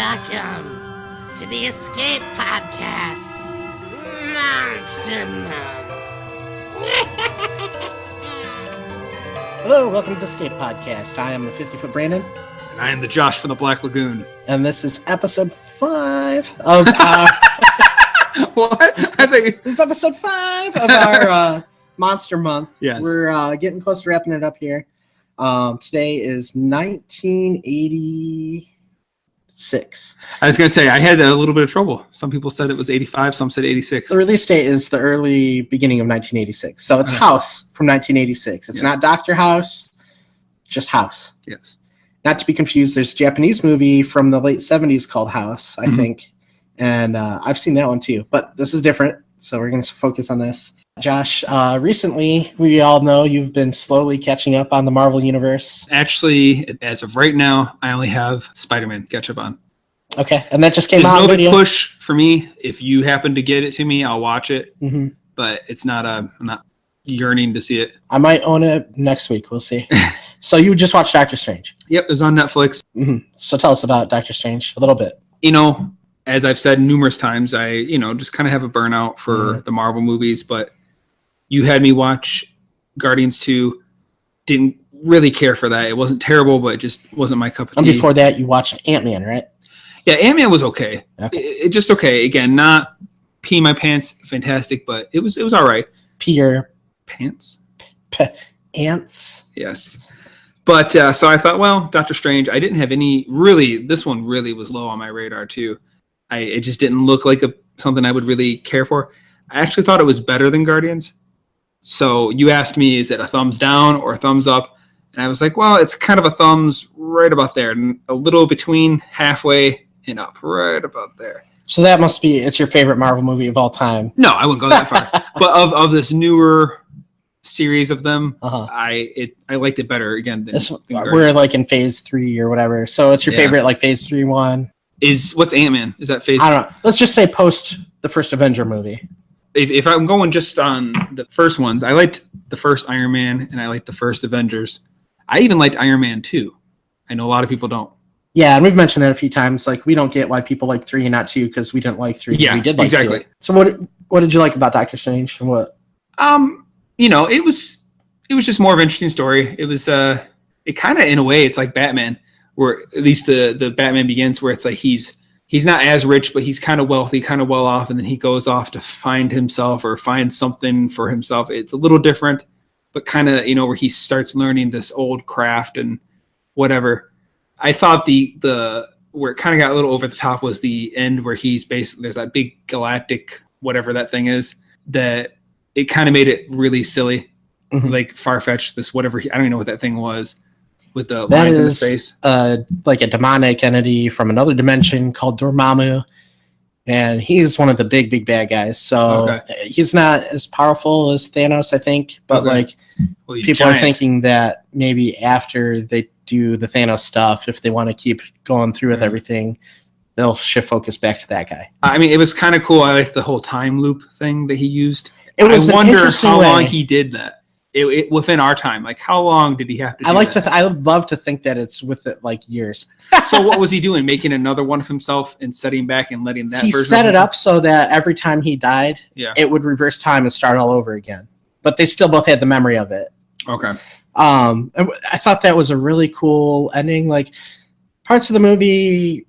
Welcome to the Escape Podcast, Monster Month. Hello, welcome to the Escape Podcast. I am the 50-foot Brandon. And I am the Josh from the Black Lagoon. And this is episode 5 of our... What? I think This is episode 5 of our Monster Month. Yes. We're getting close to wrapping it up here. Today is 1986. I was going to say, I had a little bit of trouble. Some people said it was 85, some said 86. The release date is the early beginning of 1986. So it's House from 1986. It's not Dr. House, just House. Yes. Not to be confused, there's a Japanese movie from the late 70s called House, I think. And I've seen that one too. But this is different, so we're going to focus on this. Josh, recently, we all know you've been slowly catching up on the Marvel Universe. Actually, as of right now, I only have Spider-Man catch up on. Okay, and that just came There's out. no video. big push for me. If you happen to get it to me, I'll watch it. Mm-hmm. But it's not I'm not yearning to see it. I might own it next week. We'll see. So you just watched Doctor Strange. Yep, it's on Netflix. Mm-hmm. So tell us about Doctor Strange a little bit. You know, as I've said numerous times, I just kind of have a burnout for the Marvel movies, but you had me watch Guardians 2. Didn't really care for that. It wasn't terrible, but it just wasn't my cup of tea. And before that, you watched Ant-Man, right? Yeah, Ant-Man was okay. Okay. It just okay. Again, not pee my pants fantastic, but it was all right. Peter Pants? Ants? Yes. But so I thought, well, Doctor Strange, I didn't have any really, this one really was low on my radar too. It just didn't look like something I would really care for. I actually thought it was better than Guardians. So you asked me, is it a thumbs down or a thumbs up? And I was like, well, it's kind of a thumbs right about there, and a little between halfway and up, right about there. So that must be, it's your favorite Marvel movie of all time. No, I wouldn't go that far. But of this newer series of them, I liked it better again than we're like in phase 3 or whatever. So it's your favorite, like phase 3 one. What's Ant-Man? Is that phase? I don't know. Let's just say post the first Avenger movie. If I'm going just on the first ones, I liked the first Iron Man and I liked the first Avengers. I even liked Iron Man 2. I know a lot of people don't. Yeah, and we've mentioned that a few times. Like, we don't get why people like 3 and not 2 because we didn't like 3. Yeah, we did like exactly. 2. So what did you like about Doctor Strange and what? It was just more of an interesting story. It was it kind of in a way it's like Batman, where at least the Batman Begins, where it's like he's not as rich, but he's kind of wealthy, kind of well off, and then he goes off to find himself or find something for himself. It's a little different, but kind of, where he starts learning this old craft and whatever. I thought the where it kind of got a little over the top was the end where he's basically, there's that big galactic, whatever that thing is, that it kind of made it really silly, like far-fetched, this whatever, I don't even know what that thing was. With the lines in his face. Like a demonic entity from another dimension called Dormammu. And he's one of the big bad guys. So he's not as powerful as Thanos, I think. But people are thinking that maybe after they do the Thanos stuff, if they want to keep going through with everything, they'll shift focus back to that guy. I mean, it was kind of cool. I liked the whole time loop thing that he used. I wonder how long he did that. It within our time, like how long did he have to do that? I would love to think that it's with it like years. So what was he doing? Making another one of himself and setting back and letting that he version set it up so that every time he died, it would reverse time and start all over again. But they still both had the memory of it. Okay. I thought that was a really cool ending. Like parts of the movie,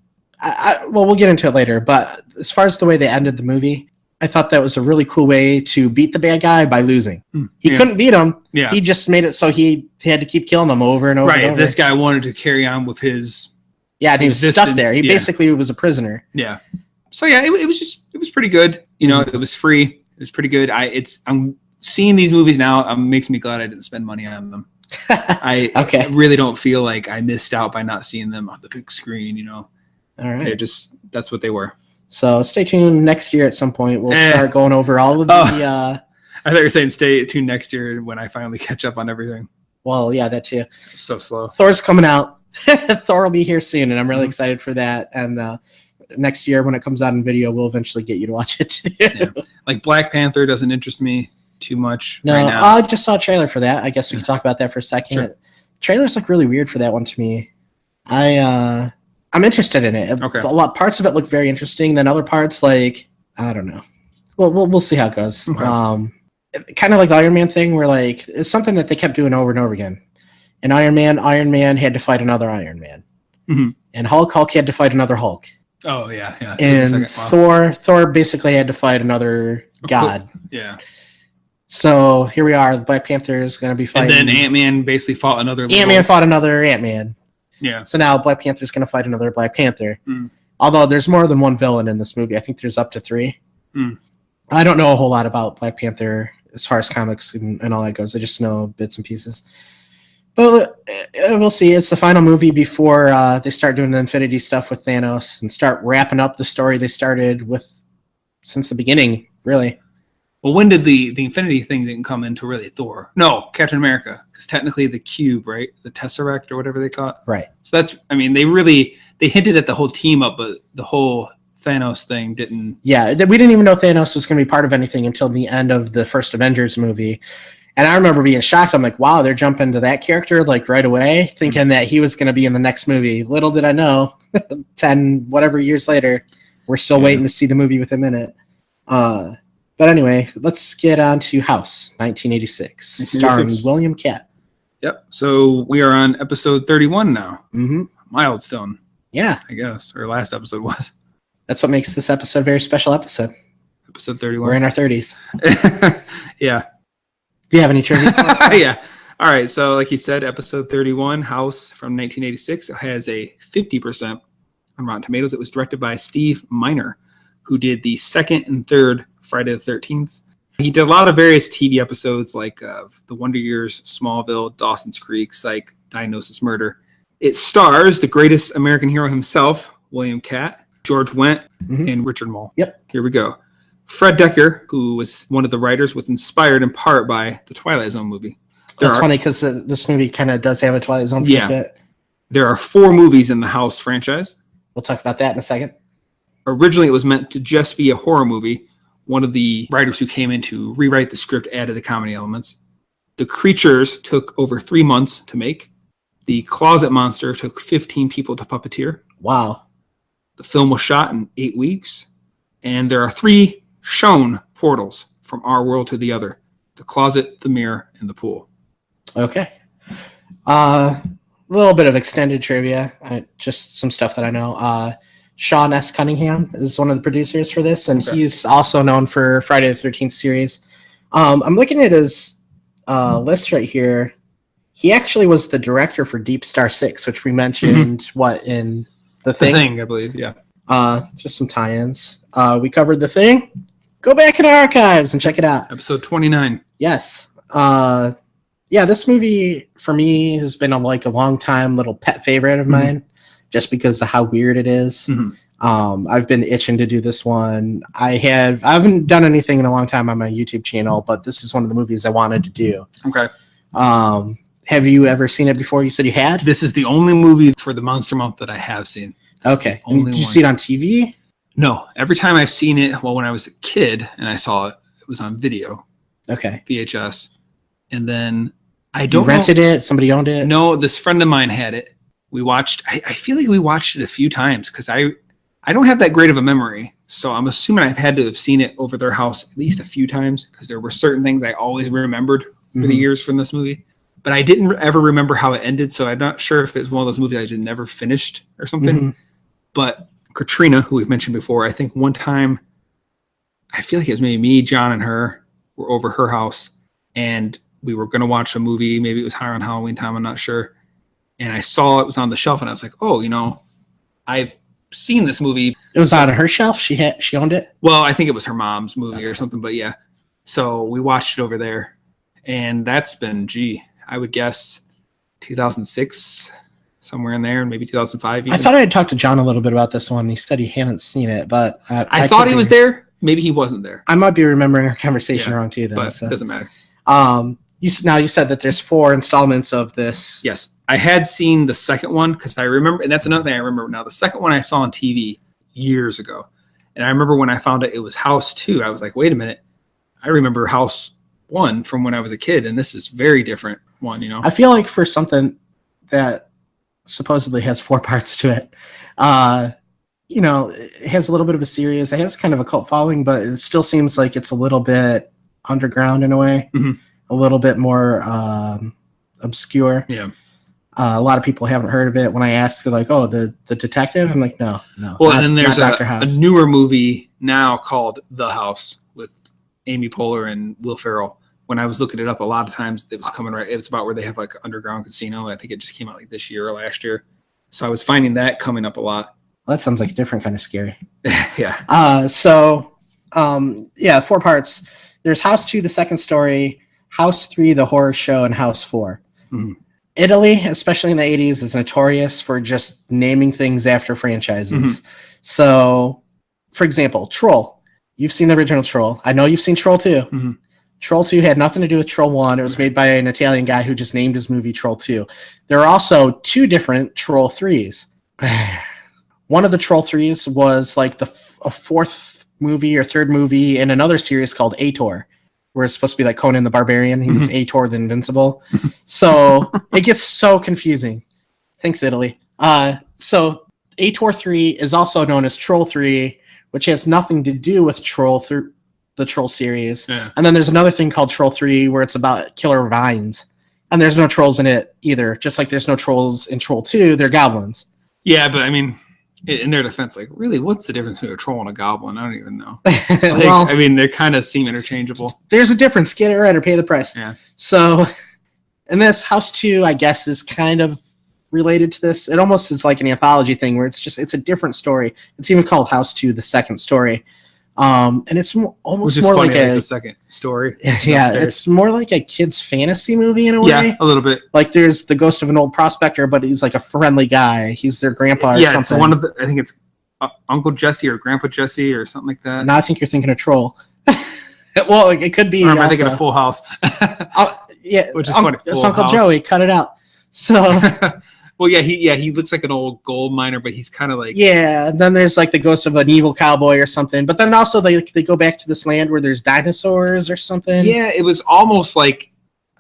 we'll get into it later. But as far as the way they ended the movie, I thought that was a really cool way to beat the bad guy by losing. He couldn't beat him. Yeah. He just made it so he had to keep killing him over and over. Right. And over. This guy wanted to carry on with his. Yeah, and he was stuck there. He basically was a prisoner. Yeah. So yeah, it was pretty good. It was free. It was pretty good. I'm seeing these movies now. Makes me glad I didn't spend money on them. I really don't feel like I missed out by not seeing them on the big screen. All right. That's what they were. So stay tuned next year at some point. We'll start going over all of the... I thought you were saying stay tuned next year when I finally catch up on everything. Well, yeah, that too. So slow. Thor's coming out. Thor will be here soon, and I'm really excited for that. And next year when it comes out in video, we'll eventually get you to watch it too. Like Black Panther doesn't interest me too much right now. I just saw a trailer for that. I guess we can talk about that for a second. Sure. Trailers look really weird for that one to me. I'm interested in it. Okay. A lot parts of it look very interesting. Then other parts, like, I don't know. Well, we'll see how it goes. Okay. Kind of like the Iron Man thing, where like it's something that they kept doing over and over again. In Iron Man had to fight another Iron Man, and Hulk had to fight another Hulk. Oh yeah. And Thor basically had to fight another god. Yeah. So here we are. The Black Panther is going to be fighting. And then Ant-Man basically fought another. Ant-Man fought another Ant-Man. Yeah. So now Black Panther is going to fight another Black Panther. Although there's more than one villain in this movie. I think there's up to 3. I don't know a whole lot about Black Panther as far as comics and all that goes. I just know bits and pieces. But we'll see. It's the final movie before they start doing the Infinity stuff with Thanos and start wrapping up the story they started with since the beginning, really. Well, when did the Infinity thing didn't come into really Thor? No, Captain America, because technically the cube, right? The Tesseract or whatever they call it. Right. So that's, I mean, they hinted at the whole team up, but the whole Thanos thing didn't. Yeah, we didn't even know Thanos was going to be part of anything until the end of the first Avengers movie. And I remember being shocked. I'm like, wow, they're jumping to that character like right away, thinking that he was going to be in the next movie. Little did I know, 10 whatever years later, we're still waiting to see the movie with him in it. But anyway, let's get on to House, 1986, starring William Katt. Yep. So we are on episode 31 now. Milestone. Yeah. I guess. Or last episode was. That's what makes this episode a very special episode. Episode 31. We're in our 30s. Yeah. Do you have any trivia? Yeah. All right. So like you said, episode 31, House from 1986. It has a 50% on Rotten Tomatoes. It was directed by Steve Miner, who did the second and third Friday the 13th. He did a lot of various TV episodes like The Wonder Years, Smallville, Dawson's Creek, Psych, Diagnosis Murder. It stars the greatest American hero himself, William Katt, George Wendt, and Richard Mole. Yep. Here we go. Fred Decker, who was one of the writers, was inspired in part by the Twilight Zone movie. That's funny because this movie kind of does have a Twilight Zone feel to it. There are 4 movies in the House franchise. We'll talk about that in a second. Originally, it was meant to just be a horror movie. One of the writers who came in to rewrite the script added the comedy elements. The Creatures took over 3 months to make. The Closet Monster took 15 people to puppeteer. Wow. The film was shot in 8 weeks. And there are 3 shown portals from our world to the other: the closet, the mirror, and the pool. Okay. A little bit of extended trivia, just some stuff that I know. Sean S. Cunningham is one of the producers for this, and he's also known for Friday the 13th series. I'm looking at his list right here. He actually was the director for Deep Star 6, which we mentioned, in The Thing? The Thing, I believe, yeah. Just some tie-ins. We covered The Thing. Go back in our archives and check it out. Episode 29. Yes. This movie, for me, has been a long time little pet favorite of mine, just because of how weird it is. I've been itching to do this one. I haven't done anything in a long time on my YouTube channel, but this is one of the movies I wanted to do. Okay. Have you ever seen it before? You said you had? This is the only movie for the Monster Month that I have seen. Okay. Did you see it on TV? No. Every time I've seen it, when I was a kid and I saw it, it was on video. Okay. VHS. And then you rented it? Somebody owned it? No, this friend of mine had it. We watched, I feel like we watched it a few times because I don't have that great of a memory. So I'm assuming I've had to have seen it over their house at least a few times because there were certain things I always remembered for the years from this movie. But I didn't ever remember how it ended. So I'm not sure if it's one of those movies I just never finished or something. But Katrina, who we've mentioned before, I think one time, I feel like it was maybe me, John, and her were over her house. And we were going to watch a movie. Maybe it was around Halloween time. I'm not sure. And I saw it was on the shelf. And I was like, oh, I've seen this movie. It was on her shelf? She owned it? Well, I think it was her mom's movie or something. But yeah. So we watched it over there. And that's been, I would guess 2006, somewhere in there, and maybe 2005. Even. I thought I had talked to John a little bit about this one. He said he hadn't seen it, but I thought he was there. Maybe he wasn't there. I might be remembering our conversation wrong too. Then, but it doesn't matter. You said that there's 4 installments of this. Yes, I had seen the second one because I remember, and that's another thing I remember now. The second one I saw on TV years ago, and I remember when I found it was House 2. I was like, wait a minute, I remember House 1 from when I was a kid, and this is very different one. I feel like for something that supposedly has 4 parts to it. It has a little bit of a series. It has kind of a cult following, but it still seems like it's a little bit underground in a way, a little bit more obscure. Yeah. A lot of people haven't heard of it. When I ask, they're like, "Oh, the detective." I'm like, "No." Well, and then there's a newer movie now called The House with Amy Poehler and Will Ferrell. When I was looking it up, a lot of times it was coming right. It was about where they have like an underground casino. I think it just came out like this year or last year. So I was finding that coming up a lot. Well, that sounds like a different kind of scary. Yeah. 4 parts. There's House 2, the second story, House 3, the horror show, and House 4. Mm-hmm. Italy, especially in the 80s, is notorious for just naming things after franchises. Mm-hmm. So, for example, Troll. You've seen the original Troll. I know you've seen Troll 2. Mm-hmm. Troll 2 had nothing to do with Troll 1. It was made by an Italian guy who just named his movie Troll 2. There are also 2 different Troll 3s. One of the Troll 3s was like a 4th movie or 3rd movie in another series called Ator, where it's supposed to be like Conan the Barbarian. He's Ator the Invincible. So it gets so confusing. Thanks, Italy. So Ator 3 is also known as Troll 3, which has nothing to do with the Troll series. Yeah. And then there's another thing called Troll 3 where it's about killer vines. And there's no trolls in it either. Just like there's no trolls in Troll 2, they're goblins. Yeah, but I mean, in their defense, like, really, what's the difference between a troll and a goblin? I don't even know. They kind of seem interchangeable. There's a difference. Get it right or pay the price. Yeah. So, and this House 2, I guess, is kind of related to this. It almost is like an anthology thing where it's a different story. It's even called House 2, the second story. And it's almost more like the second story. Yeah, it's more like a kid's fantasy movie in a way. Yeah, a little bit. Like there's the ghost of an old prospector, but he's like a friendly guy. He's their grandpa or something. Yeah, it's one of I think it's Uncle Jesse or Grandpa Jesse or something like that. Now I think you're thinking of Troll. Well, it could be. Or am I thinking of Full House? Yeah, which is funny. It's Uncle House. Joey. Cut it out. So. Well, he looks like an old gold miner, but he's kind of like... Yeah, and then there's like the ghost of an evil cowboy or something. But then also they go back to this land where there's dinosaurs or something. Yeah, it was almost like...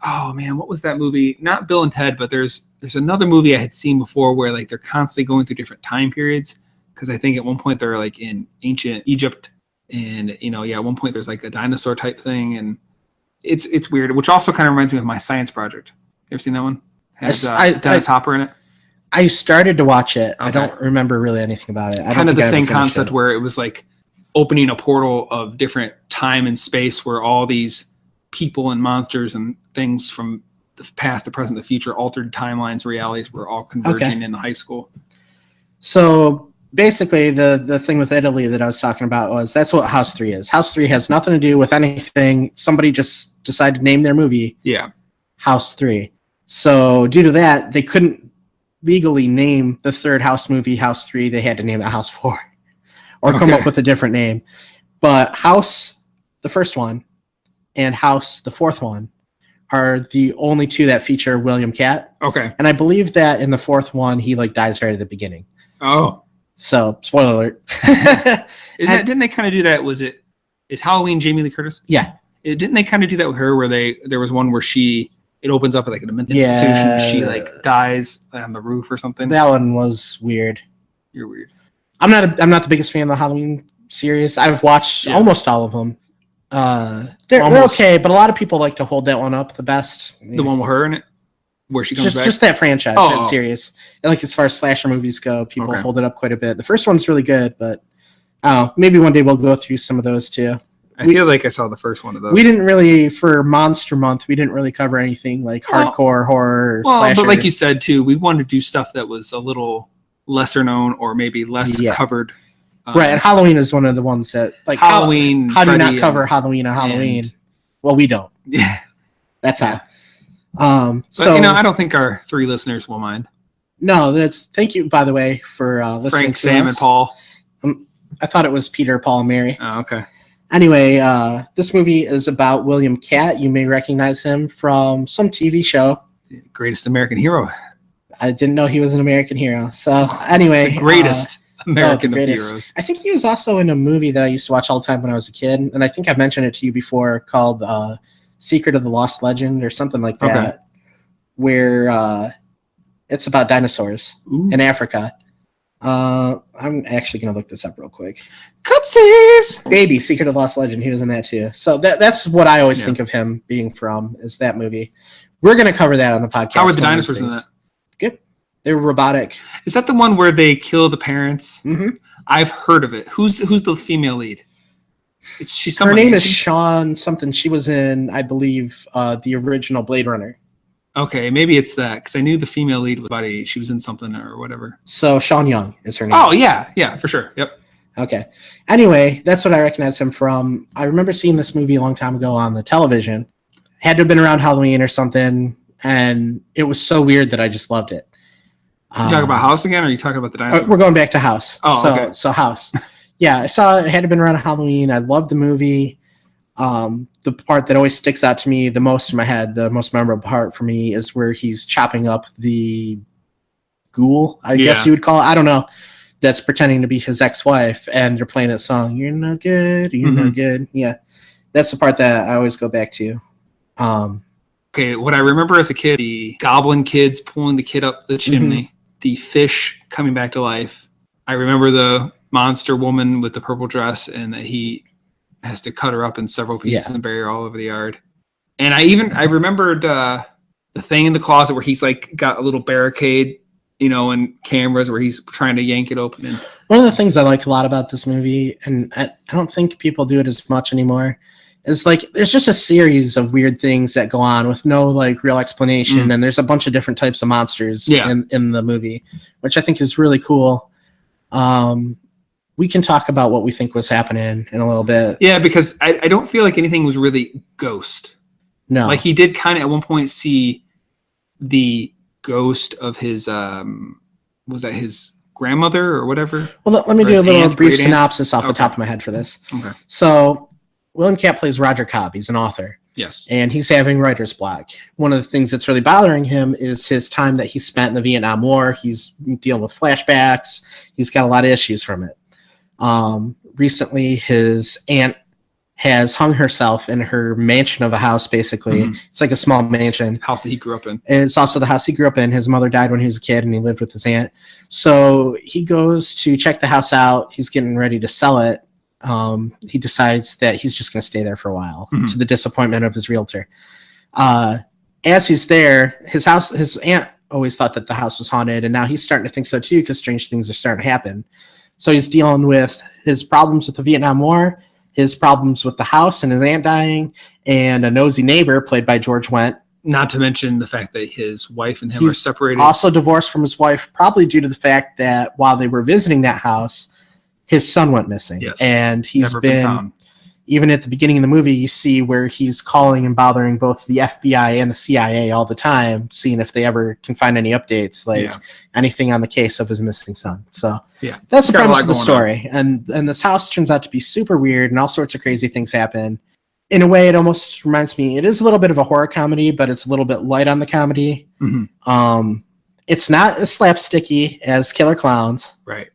Oh, man, what was that movie? Not Bill and Ted, but there's another movie I had seen before where like they're constantly going through different time periods. Because I think at one point they're like in ancient Egypt. And, at one point there's like a dinosaur type thing. And it's weird, which also kind of reminds me of My Science Project. You ever seen that one? Has Dennis Hopper in it? I started to watch it. Okay. I don't remember really anything about it. Kind of the same concept where it was like opening a portal of different time and space where all these people and monsters and things from the past, the present, the future, altered timelines, realities were all converging in the high school. So basically the thing with Italy that I was talking about was that's what House 3 is. House 3 has nothing to do with anything. Somebody just decided to name their movie House 3. So due to that, they couldn't legally name the third House movie House 3. They had to name it House 4 or come up with a different name. But House, the first one, and House, the fourth one, are the only 2 that feature William Katt. Okay. And I believe that in the fourth one, he like dies right at the beginning. Oh. So, spoiler alert. Didn't they kind of do that? Is Halloween Jamie Lee Curtis? Yeah. Didn't they kind of do that with her where there was one where it opens up like an institution and she like dies on the roof or something? That one was weird. You're weird. I'm not the biggest fan of the Halloween series. I've watched almost all of them. They're okay, but a lot of people like to hold that one up the best. The one with her in it? Where she comes back? Just that franchise, that series. And like as far as slasher movies go, people hold it up quite a bit. The first one's really good, but maybe one day we'll go through some of those too. I feel like I saw the first one of those. We didn't really, for Monster Month, we didn't really cover anything like hardcore horror or slasher. But like you said too, we wanted to do stuff that was a little lesser known or maybe less covered. Right, and Halloween is one of the ones that like Halloween. How do you not cover Halloween on Halloween? Well, we don't. Yeah, that's how. But I don't think our 3 listeners will mind. No, thank you, by the way, for listening. Frank, Sam, and Paul. I thought it was Peter, Paul, and Mary. Oh, okay. Anyway, this movie is about William Katt. You may recognize him from some TV show. Greatest American Hero. I didn't know he was an American hero. So anyway, the greatest American of heroes. I think he was also in a movie that I used to watch all the time when I was a kid, and I think I've mentioned it to you before, called Secret of the Lost Legend or something like that, where It's about dinosaurs Ooh. in Africa. I'm actually going to look this up real quick. Cutsies! Baby, Secret of Lost Legend. He was in that too. So that's what I always think of him being from, is that movie. We're going to cover that on the podcast. How were the dinosaurs in that? Good. They were robotic. Is that the one where they kill the parents? Mm-hmm. I've heard of it. Who's the female lead? Her name is Sean something. She was in, I believe, the original Blade Runner. Okay, maybe it's that, because I knew the female lead was body. She was in something or whatever. So Sean Young is her name. Oh, yeah, for sure. Yep. Okay. Anyway, that's what I recognize him from. I remember seeing this movie a long time ago on the television. Had to have been around Halloween or something, and it was so weird that I just loved it. You talking about House again, or are you talking about the dinosaur? We're going back to House. Oh, okay. So House. Yeah, I saw it. Had to have been around Halloween. I loved the movie. The part that always sticks out to me the most in my head, the most memorable part for me, is where he's chopping up the ghoul, I guess you would call it. I don't know. That's pretending to be his ex-wife, and they're playing that song, "You're No Good, You're No Good." Yeah, that's the part that I always go back to. Okay, what I remember as a kid, the goblin kids pulling the kid up the chimney, the fish coming back to life. I remember the monster woman with the purple dress, and that he has to cut her up in several pieces and bury her all over the yard. And I remembered the thing in the closet where he's like got a little barricade, and cameras where he's trying to yank it open. And one of the things I like a lot about this movie, and I don't think people do it as much anymore, is like there's just a series of weird things that go on with no like real explanation, and there's a bunch of different types of monsters in the movie, which I think is really cool. We can talk about what we think was happening in a little bit. Yeah, because I don't feel like anything was really ghost. No. Like he did kind of at one point see the ghost of his, was that his grandmother or whatever? Well, let me do a little brief synopsis off the top of my head for this. Okay. So William Katt plays Roger Cobb. He's an author. Yes. And he's having writer's block. One of the things that's really bothering him is his time that he spent in the Vietnam War. He's dealing with flashbacks. He's got a lot of issues from it. Recently, his aunt has hung herself in her mansion of a house, basically. It's like a small mansion. House that he grew up in. And it's also the house he grew up in. His mother died when he was a kid, and he lived with his aunt. So he goes to check the house out. He's getting ready to sell it. He decides that he's just going to stay there for a while, to the disappointment of his realtor. As he's there, his aunt always thought that the house was haunted, and now he's starting to think so too, because strange things are starting to happen. So he's dealing with his problems with the Vietnam War, his problems with the house and his aunt dying, and a nosy neighbor played by George Wendt. Not to mention the fact that his wife and him are separated. Also divorced from his wife, probably due to the fact that while they were visiting that house, his son went missing. Yes. And he's Never been found. Even at the beginning of the movie, you see where he's calling and bothering both the FBI and the CIA all the time, seeing if they ever can find any updates, like anything on the case of his missing son. So that's the premise of the story. And this house turns out to be super weird, and all sorts of crazy things happen. In a way, it almost reminds me, it is a little bit of a horror comedy, but it's a little bit light on the comedy. It's not as slapsticky as Killer Clowns. Right.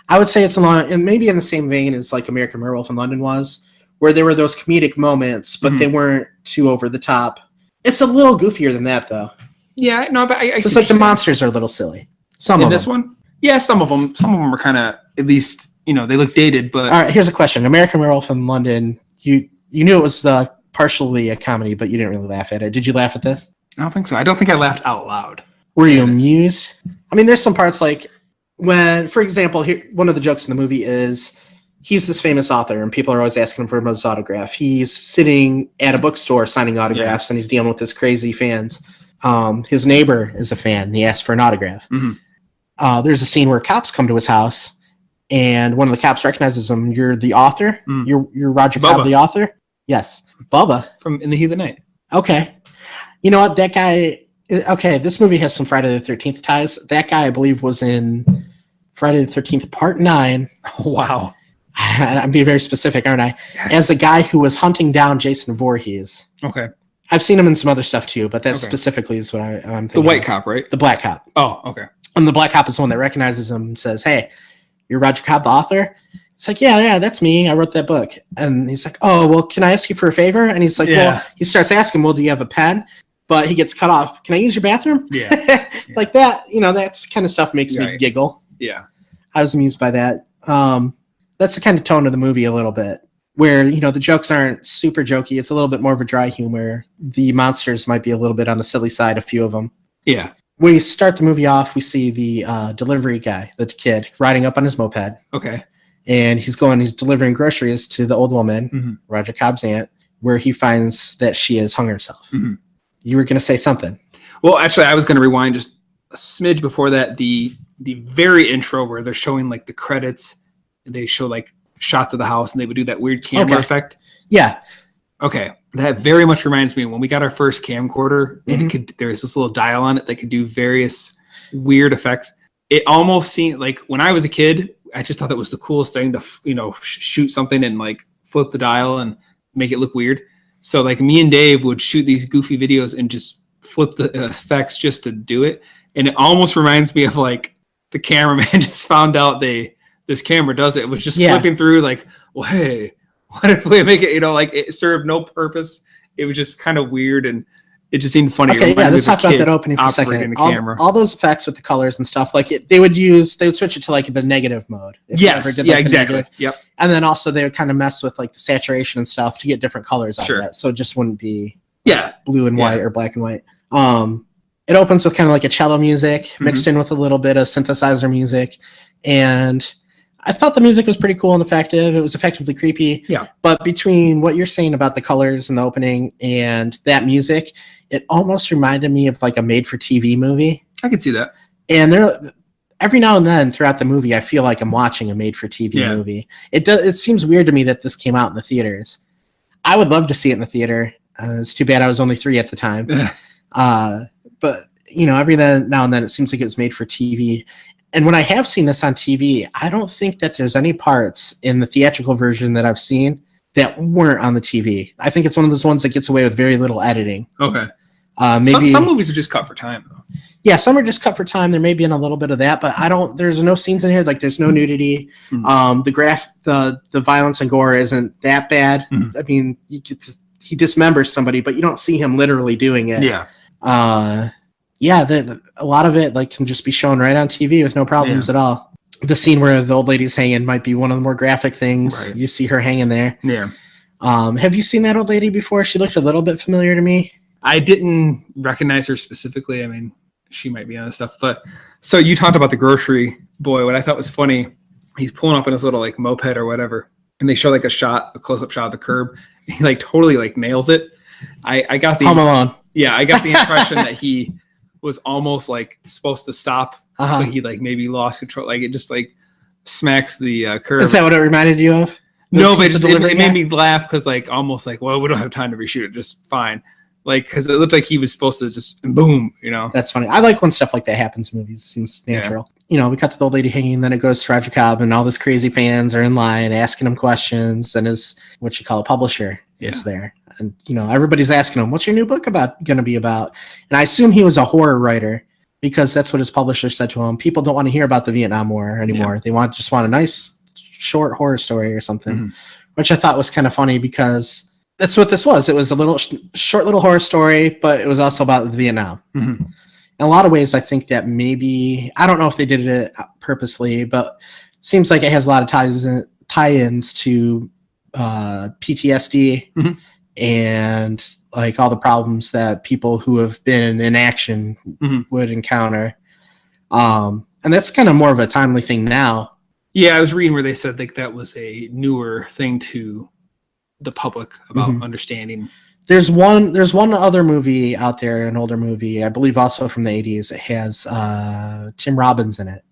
I would say it's and maybe in the same vein as like American Werewolf in London was, where there were those comedic moments, but they weren't too over the top. It's a little goofier than that, though. Yeah, no, but I it's like the monsters are a little silly. Some in of this them. one, yeah, some of them are kind of, at least, they look dated. But all right, here's a question: American Werewolf in London. You knew it was partially a comedy, but you didn't really laugh at it. Did you laugh at this? I don't think so. I don't think I laughed out loud. Were you amused? I mean, there's some parts like when, for example, here one of the jokes in the movie is, he's this famous author, and people are always asking him for his autograph. He's sitting at a bookstore signing autographs, and he's dealing with his crazy fans. His neighbor is a fan, and he asks for an autograph. There's a scene where cops come to his house, and one of the cops recognizes him. You're the author? You're Roger Cobb, the author? Yes. Bubba. From In the Heat of the Night. Okay. You know what? That guy... Okay, this movie has some Friday the 13th ties. That guy, I believe, was in Friday the 13th, Part 9. Oh, wow. I'm being very specific, aren't I? Yes. As a guy who was hunting down Jason Voorhees. Okay. I've seen him in some other stuff too, but that specifically is what I'm thinking. The white cop, right? The black cop. Oh, okay. And the black cop is the one that recognizes him and says, "Hey, you're Roger Cobb, the author?" It's like, yeah, that's me. I wrote that book. And he's like, "Oh, well, can I ask you for a favor?" And he's like, well, he starts asking, "Well, do you have a pen?" but he gets cut off. Can I use your bathroom? Yeah. Like that, that's kind of stuff makes me giggle. Yeah. I was amused by that. That's the kind of tone of the movie a little bit, where, the jokes aren't super jokey. It's a little bit more of a dry humor. The monsters might be a little bit on the silly side, a few of them. Yeah. When we start the movie off, we see the delivery guy, the kid, riding up on his moped. Okay. And he's delivering groceries to the old woman, Roger Cobb's aunt, where he finds that she has hung herself. You were going to say something. Well, actually, I was going to rewind just a smidge before that. The very intro where they're showing like the credits, and they show like shots of the house, and they would do that weird camera effect. Yeah. Okay. That very much reminds me of when we got our first camcorder, and there was this little dial on it that could do various weird effects. It almost seemed like when I was a kid, I just thought that was the coolest thing to, shoot something and like flip the dial and make it look weird. So like me and Dave would shoot these goofy videos and just flip the effects just to do it. And it almost reminds me of like the cameraman just found out this camera does it. It was just flipping through like, well, hey, what if we make it, like it served no purpose. It was just kind of weird, and it just seemed funny. Okay, let's talk about that opening for a second. All those effects with the colors and stuff, like they would switch it to like the negative mode. Yes, exactly. Yep. And then also they would kind of mess with like the saturation and stuff to get different colors out of that. So it just wouldn't be blue and white or black and white. It opens with kind of like a cello music mixed in with a little bit of synthesizer music, and I thought the music was pretty cool and effective. It was effectively creepy. Yeah. But between what you're saying about the colors and the opening and that music, it almost reminded me of like a made-for-TV movie. I could see that. And every now and then throughout the movie, I feel like I'm watching a made-for-TV movie. It seems weird to me that this came out in the theaters. I would love to see it in the theater. It's too bad I was only 3 at the time. But, every now and then it seems like it was made for TV. And when I have seen this on TV, I don't think that there's any parts in the theatrical version that I've seen that weren't on the TV. I think it's one of those ones that gets away with very little editing. Okay. Maybe some movies are just cut for time, though. Yeah, some are just cut for time. There may be in a little bit of that, but there's no scenes in here. Like there's no nudity. The violence and gore isn't that bad. I mean, he dismembers somebody, but you don't see him literally doing it. Yeah. A lot of it can just be shown right on TV with no problems at all. The scene where the old lady's hanging might be one of the more graphic things. Right. You see her hanging there. Yeah. Have you seen that old lady before? She looked a little bit familiar to me. I didn't recognize her specifically. I mean, she might be on stuff. But so you talked about the grocery boy. What I thought was funny, he's pulling up in his little moped or whatever, and they show a close-up shot of the curb. And he totally nails it. I got the Home Alone. Yeah, I got the impression that he was almost supposed to stop, but he maybe lost control. It just smacks the curb. Is that what it reminded you of? No, but it made me laugh because almost well, we don't have time to reshoot it. Just fine. Because it looked like he was supposed to just boom, That's funny. I like when stuff like that happens in movies. It seems natural. Yeah. We cut to the old lady hanging, and then it goes to Roger Cobb, and all these crazy fans are in line asking him questions, and his publisher is there. And, everybody's asking him, what's your new book going to be about? And I assume he was a horror writer because that's what his publisher said to him. People don't want to hear about the Vietnam War anymore. Yeah. They just want a nice short horror story or something, which I thought was kind of funny because that's what this was. It was a little short little horror story, but it was also about Vietnam. In a lot of ways, I think that maybe, I don't know if they did it purposely, but it seems like it has a lot of tie-ins to PTSD and all the problems that people who have been in action would encounter. And that's kind of more of a timely thing now. Yeah, I was reading where they said that was a newer thing to the public about understanding. There's one other movie out there, an older movie, I believe also from the 80s. It has Tim Robbins in it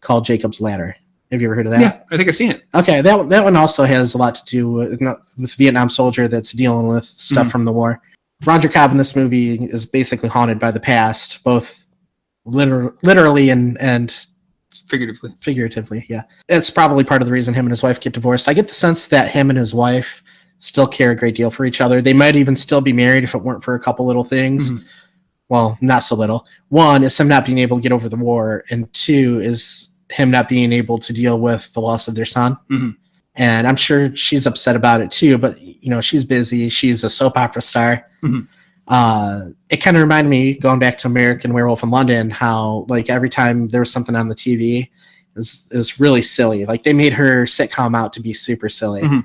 called Jacob's Ladder. Have you ever heard of that? Yeah, I think I've seen it. Okay, that one also has a lot to do with Vietnam soldier that's dealing with stuff from the war. Roger Cobb in this movie is basically haunted by the past, both literally and figuratively, yeah. It's probably part of the reason him and his wife get divorced. I get the sense that him and his wife still care a great deal for each other. They might even still be married if it weren't for a couple little things. Well, not so little. One is him not being able to get over the war, and two is him not being able to deal with the loss of their son. And I'm sure she's upset about it too, but she's busy. She's a soap opera star. It kind of reminded me, going back to American Werewolf in London, how like every time there was something on the TV, it was really silly. Like they made her sitcom out to be super silly. Mm-hmm.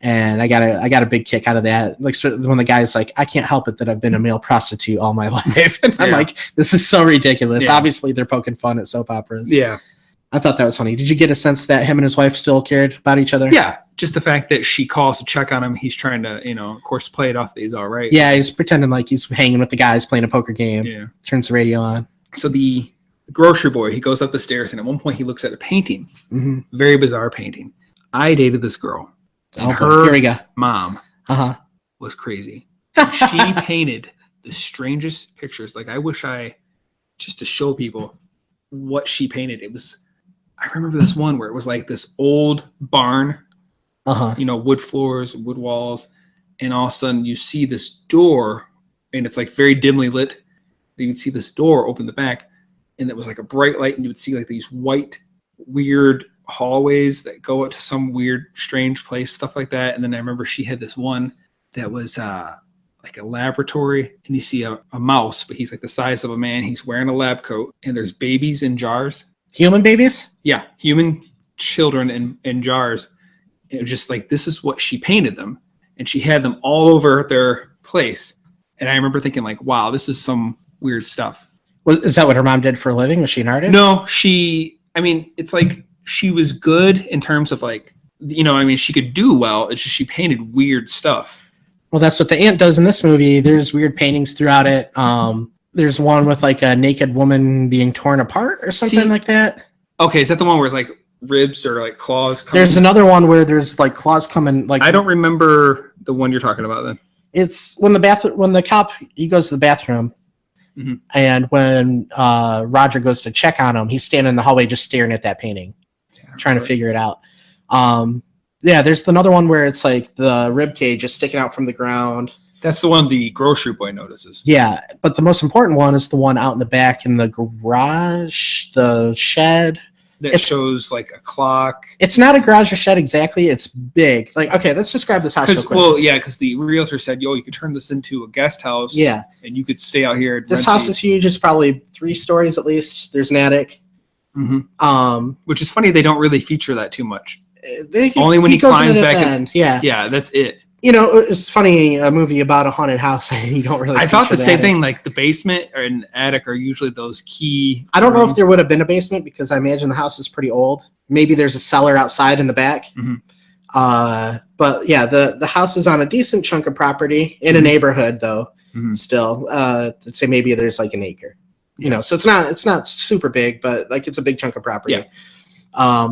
And I got a big kick out of that. Like when the guy's like, I can't help it that I've been a male prostitute all my life. And I'm like, this is so ridiculous. Yeah. Obviously they're poking fun at soap operas. Yeah. I thought that was funny. Did you get a sense that him and his wife still cared about each other? Yeah. Just the fact that she calls to check on him. He's trying to, of course, play it off that he's all right. Yeah. He's pretending like he's hanging with the guys playing a poker game. Yeah. Turns the radio on. So the grocery boy, he goes up the stairs and at one point he looks at a painting. Mm-hmm. Very bizarre painting. I dated this girl. And her mom was crazy. She painted the strangest pictures. Like, I wish just to show people what she painted. I remember this one where it was like this old barn, wood floors, wood walls. And all of a sudden you see this door and it's like very dimly lit. You would see this door open the back and it was like a bright light and you would see like these white, weird hallways that go up to some weird, strange place, stuff like that. And then I remember she had this one that was like a laboratory, and you see a mouse, but he's like the size of a man. He's wearing a lab coat, and there's babies in jars. Human babies? Yeah, human children in jars. It was just like, this is what she painted them, and she had them all over their place. And I remember thinking like, wow, this is some weird stuff. Is that what her mom did for a living? Was she an artist? No, it's like, she was good in terms of like, she could do well. It's just she painted weird stuff. Well, that's what the aunt does in this movie. There's weird paintings throughout it. There's one with like a naked woman being torn apart or something like that. Okay, is that the one where it's like ribs or like claws coming? There's another one where there's like claws coming. Like I don't remember the one you're talking about then. It's when the cop, he goes to the bathroom. Mm-hmm. And when Roger goes to check on him, he's standing in the hallway just staring at that painting. Trying to figure it out. There's another one where it's like the rib cage is sticking out from the ground. That's the one the grocery boy notices. Yeah, but the most important one is the one out in the back in the garage, the shed. That shows like a clock. It's not a garage or shed exactly. It's big. Like, okay, let's describe this house. Because the realtor said, you could turn this into a guest house. Yeah. And you could stay out here. This house is huge. It's probably 3 stories at least. There's an attic. Mm-hmm. Which is funny, they don't really feature that too much. Only when he climbs back. Yeah, that's it. It's funny, a movie about a haunted house, and you don't really. I thought the same thing. Like the basement or an attic are usually those key. I don't know if there would have been a basement because I imagine the house is pretty old. Maybe there's a cellar outside in the back. Mm-hmm. But yeah, the house is on a decent chunk of property in a neighborhood, though. Mm-hmm. Still, let's say maybe there's like an acre. So it's not super big, but like it's a big chunk of property. Yeah.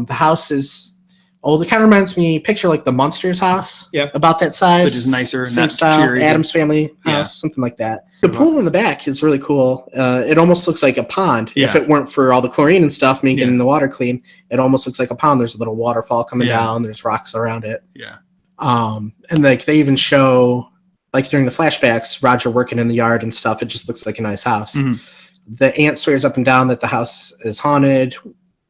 The house is old. It kind of reminds me, picture like the Munsters house. Yeah. About that size. Which is nicer. Same style. Cheery. Adam's Family house, something like that. The pool in the back is really cool. It almost looks like a pond. Yeah. If it weren't for all the chlorine and stuff making the water clean, it almost looks like a pond. There's a little waterfall coming down. There's rocks around it. Yeah. And like they even show, like during the flashbacks, Roger working in the yard and stuff. It just looks like a nice house. Mm-hmm. The aunt swears up and down that the house is haunted.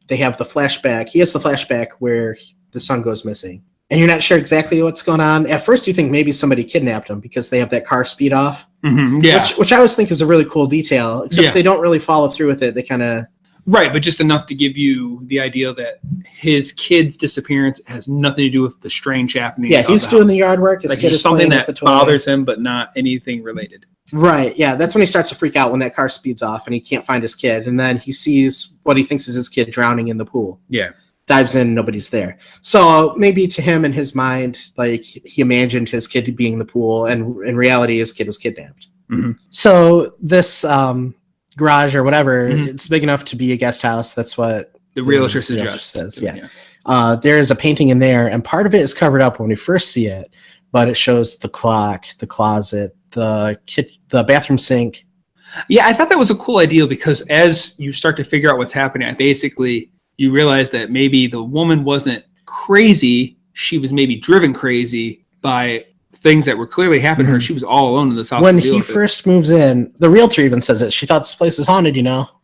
They have the flashback. He has the flashback where the son goes missing. And you're not sure exactly what's going on. At first, you think maybe somebody kidnapped him because they have that car speed off. Mm-hmm. Yeah. Which I always think is a really cool detail. Except they don't really follow through with it. They kind of... Right, but just enough to give you the idea that his kid's disappearance has nothing to do with the strange happenings. Yeah, he's doing the yard work. His kid is something that bothers him, but not anything related. Right, yeah, that's when he starts to freak out when that car speeds off and he can't find his kid. And then he sees what he thinks is his kid drowning in the pool. Yeah. Dives in, nobody's there. So maybe to him in his mind, like he imagined his kid being in the pool, and in reality, his kid was kidnapped. Mm-hmm. So this garage or whatever, it's big enough to be a guest house. That's what the realtor suggests. Says. Yeah. There is a painting in there, and part of it is covered up when we first see it, but it shows the clock, the closet, the bathroom sink. Yeah, I thought that was a cool idea because as you start to figure out what's happening, basically you realize that maybe the woman wasn't crazy. She was maybe driven crazy by things that were clearly happening to her. She was all alone in this house. When he first moves in, the realtor even says it. She thought this place was haunted,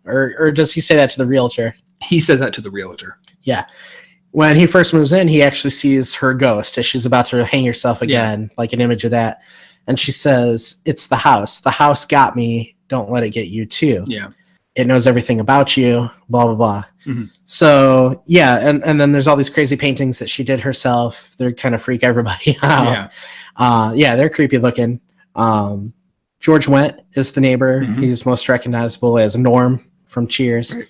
or does he say that to the realtor? He says that to the realtor. Yeah. When he first moves in, he actually sees her ghost as she's about to hang herself again, like an image of that. And she says, it's the house. The house got me. Don't let it get you too. Yeah. It knows everything about you, blah, blah, blah. Mm-hmm. So, yeah, and then there's all these crazy paintings that she did herself. They kind of freak everybody out. Yeah, they're creepy looking. George Wendt is the neighbor. Mm-hmm. He's most recognizable as Norm from Cheers. Right.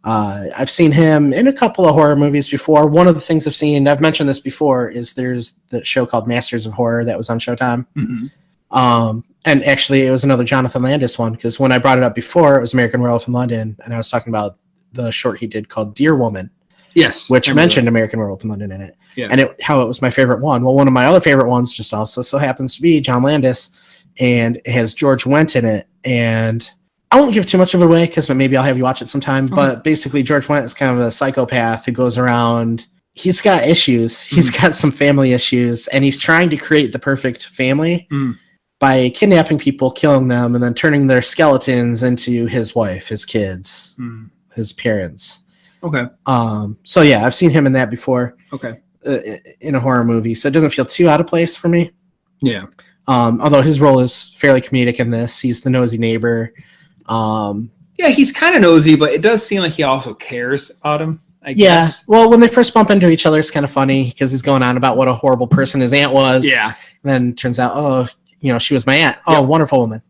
I've seen him in a couple of horror movies before. One of the things I've mentioned this before, is there's the show called Masters of Horror that was on Showtime. Mm-hmm. And actually, it was another Jonathan Landis one, because when I brought it up before, it was American Werewolf in London, and I was talking about the short he did called Dear Woman. Yes. Which mentioned American Werewolf in London in it. Yeah. And how it was my favorite one. Well, one of my other favorite ones just also so happens to be John Landis, and it has George Wendt in it. And I won't give too much of it away, because maybe I'll have you watch it sometime. Okay. But basically, George Wendt is kind of a psychopath who goes around. He's got issues. He's got some family issues, and he's trying to create the perfect family. By kidnapping people, killing them, and then turning their skeletons into his wife, his kids, his parents. Okay. So yeah, I've seen him in that before. Okay. In a horror movie, so it doesn't feel too out of place for me. Yeah. Although his role is fairly comedic in this, he's the nosy neighbor. Yeah, he's kind of nosy, but it does seem like he also cares about him. I guess. Well, when they first bump into each other, it's kind of funny, because he's going on about what a horrible person his aunt was. Yeah. And then it turns out, she was my aunt. Oh, wonderful woman.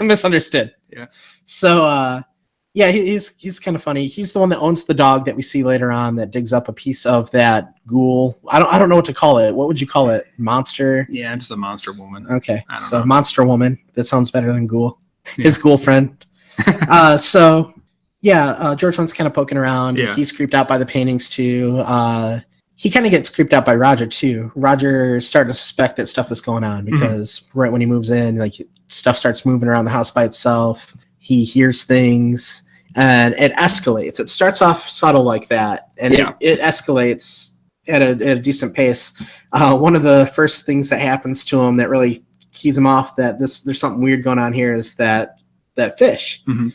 Misunderstood. Yeah. So, he's kind of funny. He's the one that owns the dog that we see later on that digs up a piece of that ghoul. I don't know what to call it. What would you call it? Monster? Yeah, just a monster woman. Okay. So monster woman. That sounds better than ghoul. Yeah. His ghoul friend. George Wendt's kind of poking around. Yeah. He's creeped out by the paintings too. He kind of gets creeped out by Roger too. Roger's starting to suspect that stuff is going on, because right when he moves in, like, stuff starts moving around the house by itself. He hears things, and it escalates. It starts off subtle like that, and it escalates at a decent pace. One of the first things that happens to him that really keys him off that there's something weird going on here is that fish. Mm-hmm.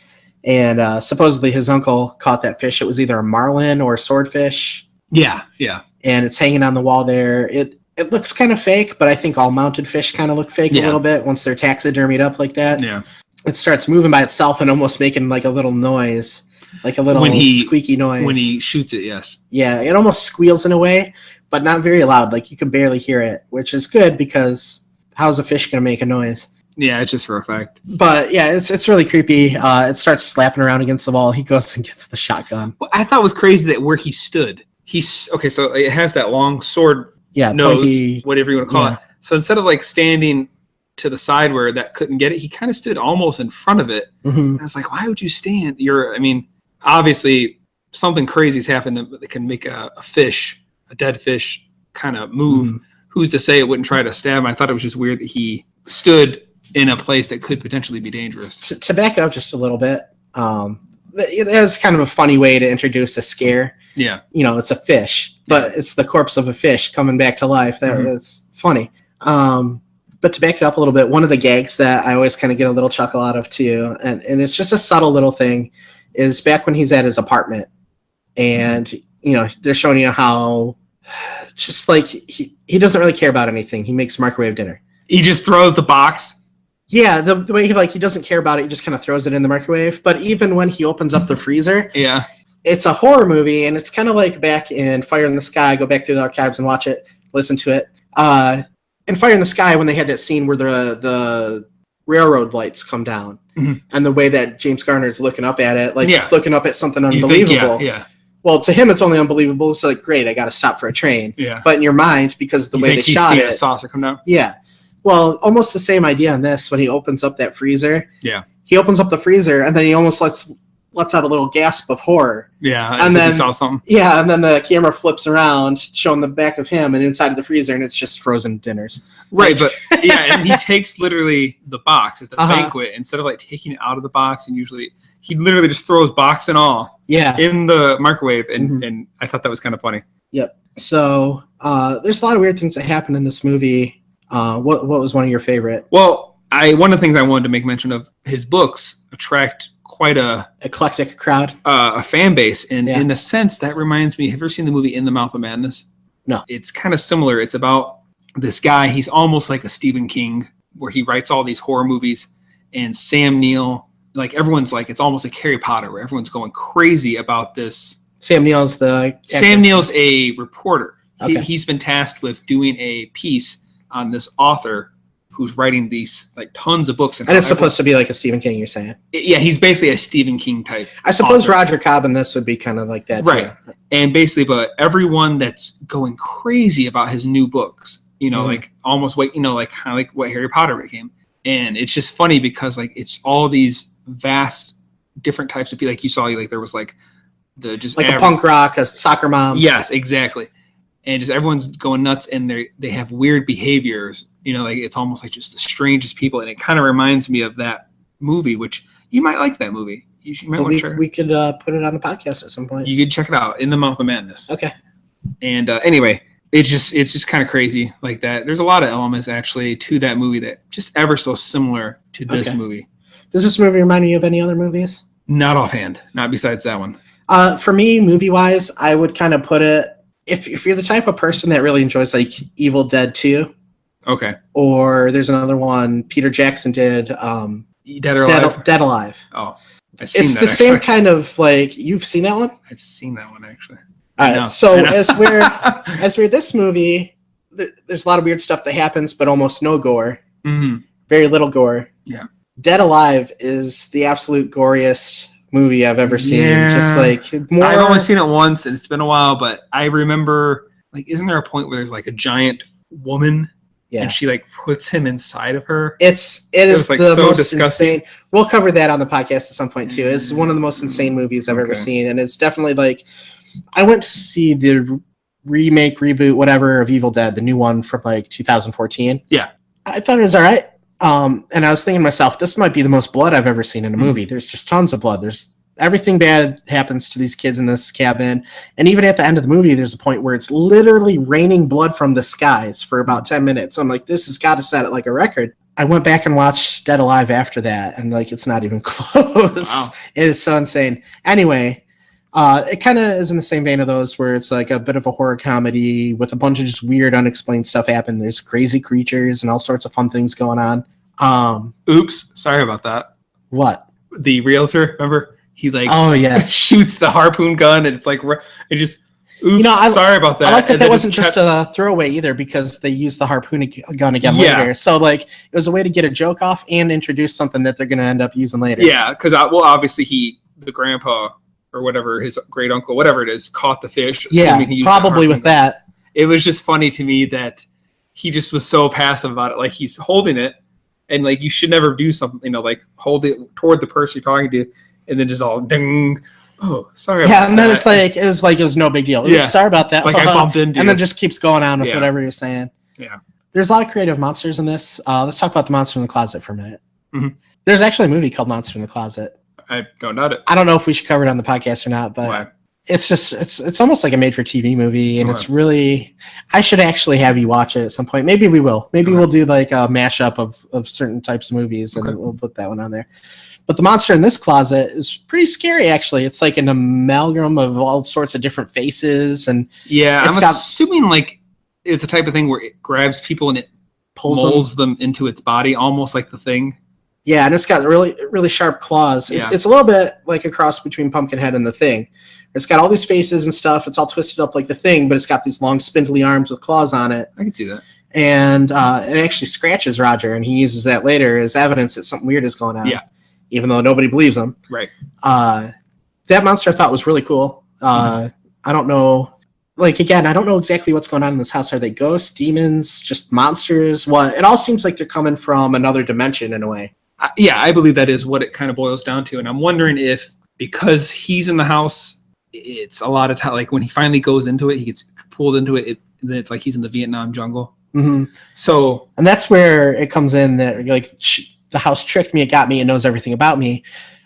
And supposedly his uncle caught that fish. It was either a marlin or a swordfish. Yeah, yeah. And it's hanging on the wall there. It looks kind of fake, but I think all mounted fish kind of look fake a little bit once they're taxidermied up like that. Yeah. It starts moving by itself and almost making like a little noise, like a little squeaky noise. When he shoots it, yes. Yeah, it almost squeals in a way, but not very loud. Like, you can barely hear it, which is good, because how's a fish going to make a noise? Yeah, it's just for effect. But yeah, it's really creepy. It starts slapping around against the wall. He goes and gets the shotgun. What I thought was crazy that where he stood, so it has that long sword nose, pointy, whatever you want to call it. So instead of like standing to the side where that couldn't get it, he kind of stood almost in front of it. Mm-hmm. I was like, why would you stand? Obviously something crazy's happened that can make a dead fish kind of move. Mm-hmm. Who's to say it wouldn't try to stab him? I thought it was just weird that he stood in a place that could potentially be dangerous. To back it up just a little bit, it was kind of a funny way to introduce a scare. Yeah. It's a fish, but it's the corpse of a fish coming back to life. That's funny. But to back it up a little bit, one of the gags that I always kind of get a little chuckle out of too, and it's just a subtle little thing, is back when he's at his apartment, and they're showing you how just like he doesn't really care about anything. He makes microwave dinner. He just throws the box. Yeah, the way he doesn't care about it, he just kind of throws it in the microwave. But even when he opens up the freezer, it's a horror movie, and it's kind of like back in Fire in the Sky. Go back through the archives and watch it, listen to it. In Fire in the Sky, when they had that scene where the railroad lights come down, and the way that James Garner's looking up at it, he's looking up at something unbelievable. Yeah. Well, to him, it's only unbelievable. It's like, great, I got to stop for a train. Yeah. But in your mind, because of the way they shot it, a saucer come down. Yeah. Well, almost the same idea on this when he opens up that freezer. Yeah. He opens up the freezer, and then he almost lets out a little gasp of horror. Yeah, and then he saw something. Yeah, and then the camera flips around, showing the back of him and inside of the freezer, and it's just frozen dinners. Right, but and he takes literally the box at the banquet instead of taking it out of the box, and usually he literally just throws box and all in the microwave, and I thought that was kind of funny. Yep. So there's a lot of weird things that happen in this movie. What was one of your favorite? Well, one of the things I wanted to make mention of, his books attract quite a eclectic crowd, a fan base, and in a sense that reminds me. Have you ever seen the movie In the Mouth of Madness? No. It's kind of similar. It's about this guy. He's almost like a Stephen King where he writes all these horror movies, and Sam Neill, like everyone's like, it's almost like Harry Potter, where everyone's going crazy about this. Sam Neill's a reporter. Okay. He's been tasked with doing a piece on this author who's writing these like tons of books. And it's supposed to be like a Stephen King, you're saying? Yeah, he's basically a Stephen King type. I suppose author. Roger Cobb in this would be kind of like that, right? Too. And basically, but everyone that's going crazy about his new books, like almost like kind of like what Harry Potter became. And it's just funny because like it's all these vast different types of people. Like you saw, like there was like the just like a punk rock, a soccer mom. Yes, exactly. And just everyone's going nuts, and they have weird behaviors. Like it's almost like just the strangest people, and it kind of reminds me of that movie, which you might like that movie. You might want to check. We could put it on the podcast at some point. You could check it out, In the Mouth of Madness. Okay. And anyway, it's just kind of crazy like that. There's a lot of elements actually to that movie that just ever so similar to this movie. Does this movie remind you of any other movies? Not offhand. Not besides that one. For me, movie-wise, I would kind of put it, if you're the type of person that really enjoys like Evil Dead 2. Okay. Or there's another one Peter Jackson did, Dead or Alive? Dead Alive. Oh, I've seen it's that. It's the same kind of like, you've seen that one? I've seen that one actually. All right. So as we're this movie, there's a lot of weird stuff that happens, but almost no gore. Mm-hmm. Very little gore. Yeah. Dead Alive is the absolute goriest movie I've ever seen. Yeah. Just like more. I've only seen it once, and it's been a while, but I remember like, isn't there a point where there's like a giant woman? Yeah. And she like puts him inside of her. It is like the so most disgusting. Insane. We'll cover that on the podcast at some point too. It's one of the most insane movies I've ever seen, and it's definitely like, I went to see the remake, reboot, whatever of Evil Dead, the new one from like 2014. Yeah, I thought it was all right. And I was thinking to myself, this might be the most blood I've ever seen in a movie. There's just tons of blood. There's everything bad happens to these kids in this cabin. And even at the end of the movie, there's a point where it's literally raining blood from the skies for about 10 minutes. So I'm like, this has got to set it like a record. I went back and watched Dead Alive after that, and like, it's not even close. Wow. It is so insane. Anyway, it kind of is in the same vein of those where it's like a bit of a horror comedy with a bunch of just weird, unexplained stuff happen. There's crazy creatures and all sorts of fun things going on. Oops. Sorry about that. What? The realtor, remember? He like shoots the harpoon gun, and it's like it just. Oops, sorry about that. I like that wasn't just a throwaway either, because they used the harpoon gun again later. So like, it was a way to get a joke off and introduce something that they're going to end up using later. Yeah, because obviously the grandpa or whatever, his great uncle, whatever it is, caught the fish. Yeah, probably with that. It was just funny to me that he just was so passive about it. Like, he's holding it, and like, you should never do something, like hold it toward the person you're talking to, and then just all ding. Oh, sorry. Yeah, and then it's like it was no big deal. Yeah, sorry about that. Like I bumped into, and then just keeps going on with whatever you're saying. Yeah, there's a lot of creative monsters in this. Let's talk about the Monster in the Closet for a minute. Mm-hmm. There's actually a movie called Monster in the Closet. I don't doubt it. I don't know if we should cover it on the podcast or not, but it's just it's almost like a made-for-TV movie, and it's really. I should actually have you watch it at some point. Maybe we will. Maybe we'll do like a mashup of certain types of movies, and we'll put that one on there. But the monster in this closet is pretty scary, actually. It's like an amalgam of all sorts of different faces, and I'm assuming like it's the type of thing where it grabs people and it molds them into its body, almost like The Thing. Yeah, and it's got really, really sharp claws. It's a little bit like a cross between Pumpkinhead and The Thing. It's got all these faces and stuff. It's all twisted up like The Thing, but it's got these long, spindly arms with claws on it. I can see that. And it actually scratches Roger, and he uses that later as evidence that something weird is going on. Yeah. Even though nobody believes him. Right. That monster I thought was really cool. I don't know. Like, again, I don't know exactly what's going on in this house. Are they ghosts, demons, just monsters? What? It all seems like they're coming from another dimension in a way. I believe that is what it kind of boils down to. And I'm wondering if, because he's in the house, it's a lot of time, like when he finally goes into it, he gets pulled into it, then it's like he's in the Vietnam jungle. Mm-hmm. So. And that's where it comes in that, like, the house tricked me, it got me, it knows everything about me.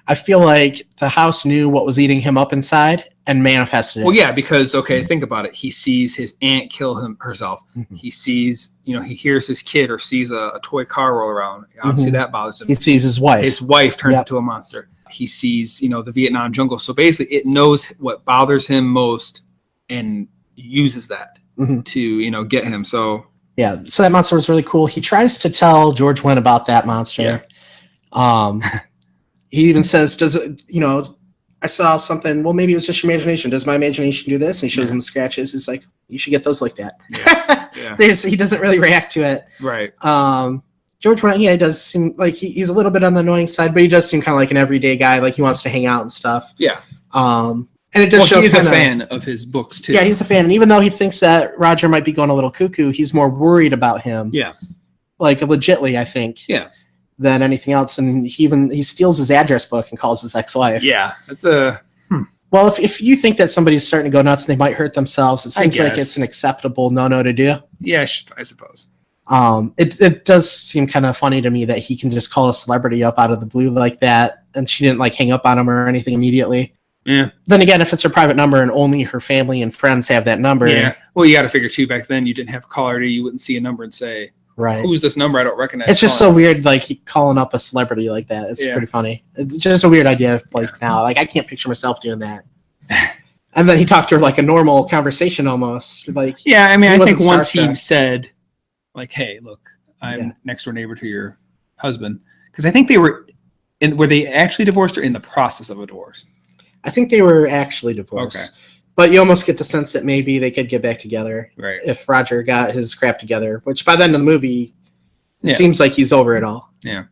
I feel like the house knew what was eating him up inside and manifested it. Well, yeah, because, think about it. He sees his aunt kill herself. Mm-hmm. He sees, he hears his kid or sees a toy car roll around. Obviously, that bothers him. He sees his wife. His wife turns into a monster. He sees, the Vietnam jungle. So basically, it knows what bothers him most and uses that to, get him. So Yeah, so that monster was really cool. He tries to tell George Wendt about that monster. Yeah. He even says, "Does it? I saw something. Well, maybe it was just your imagination. Does my imagination do this?" And he shows him scratches. He's like, "You should get those looked at." Yeah. He doesn't really react to it. Right. George Wendt, he does seem like he's a little bit on the annoying side, but he does seem kind of like an everyday guy. Like he wants to hang out and stuff. Yeah. And it does show he's a fan of his books too. Yeah, he's a fan. And even though he thinks that Roger might be going a little cuckoo, he's more worried about him. Yeah. Like legitly, I think. Yeah. Than anything else. And he steals his address book and calls his ex-wife. Yeah. That's a... Well, if you think that somebody's starting to go nuts and they might hurt themselves, it seems like it's an acceptable no to do. Yeah, I suppose. It does seem kind of funny to me that he can just call a celebrity up out of the blue like that, and she didn't like hang up on him or anything immediately. Yeah. Then again, if it's her private number and only her family and friends have that number. Yeah. Well, you got to figure too. Back then, you didn't have caller ID. You wouldn't see a number and say, "Right, who's this number? I don't recognize." It's just so weird, like he calling up a celebrity like that. It's pretty funny. It's just a weird idea. Now, like I can't picture myself doing that. And then he talked to her like a normal conversation almost. Like yeah, I mean, I think once he said, like, "Hey, look, I'm next door neighbor to your husband," because I think they were they actually divorced or in the process of a divorce. I think they were actually divorced. Okay. But you almost get the sense that maybe they could get back together if Roger got his crap together, which by the end of the movie, it seems like he's over it all. Yeah.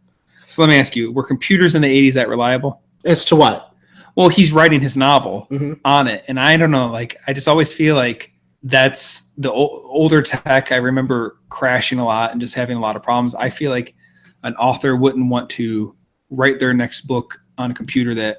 So let me ask you, were computers in the 80s that reliable? As to what? Well, he's writing his novel on it. And I don't know, like, I just always feel like that's the older tech. I remember crashing a lot and just having a lot of problems. I feel like an author wouldn't want to write their next book on a computer that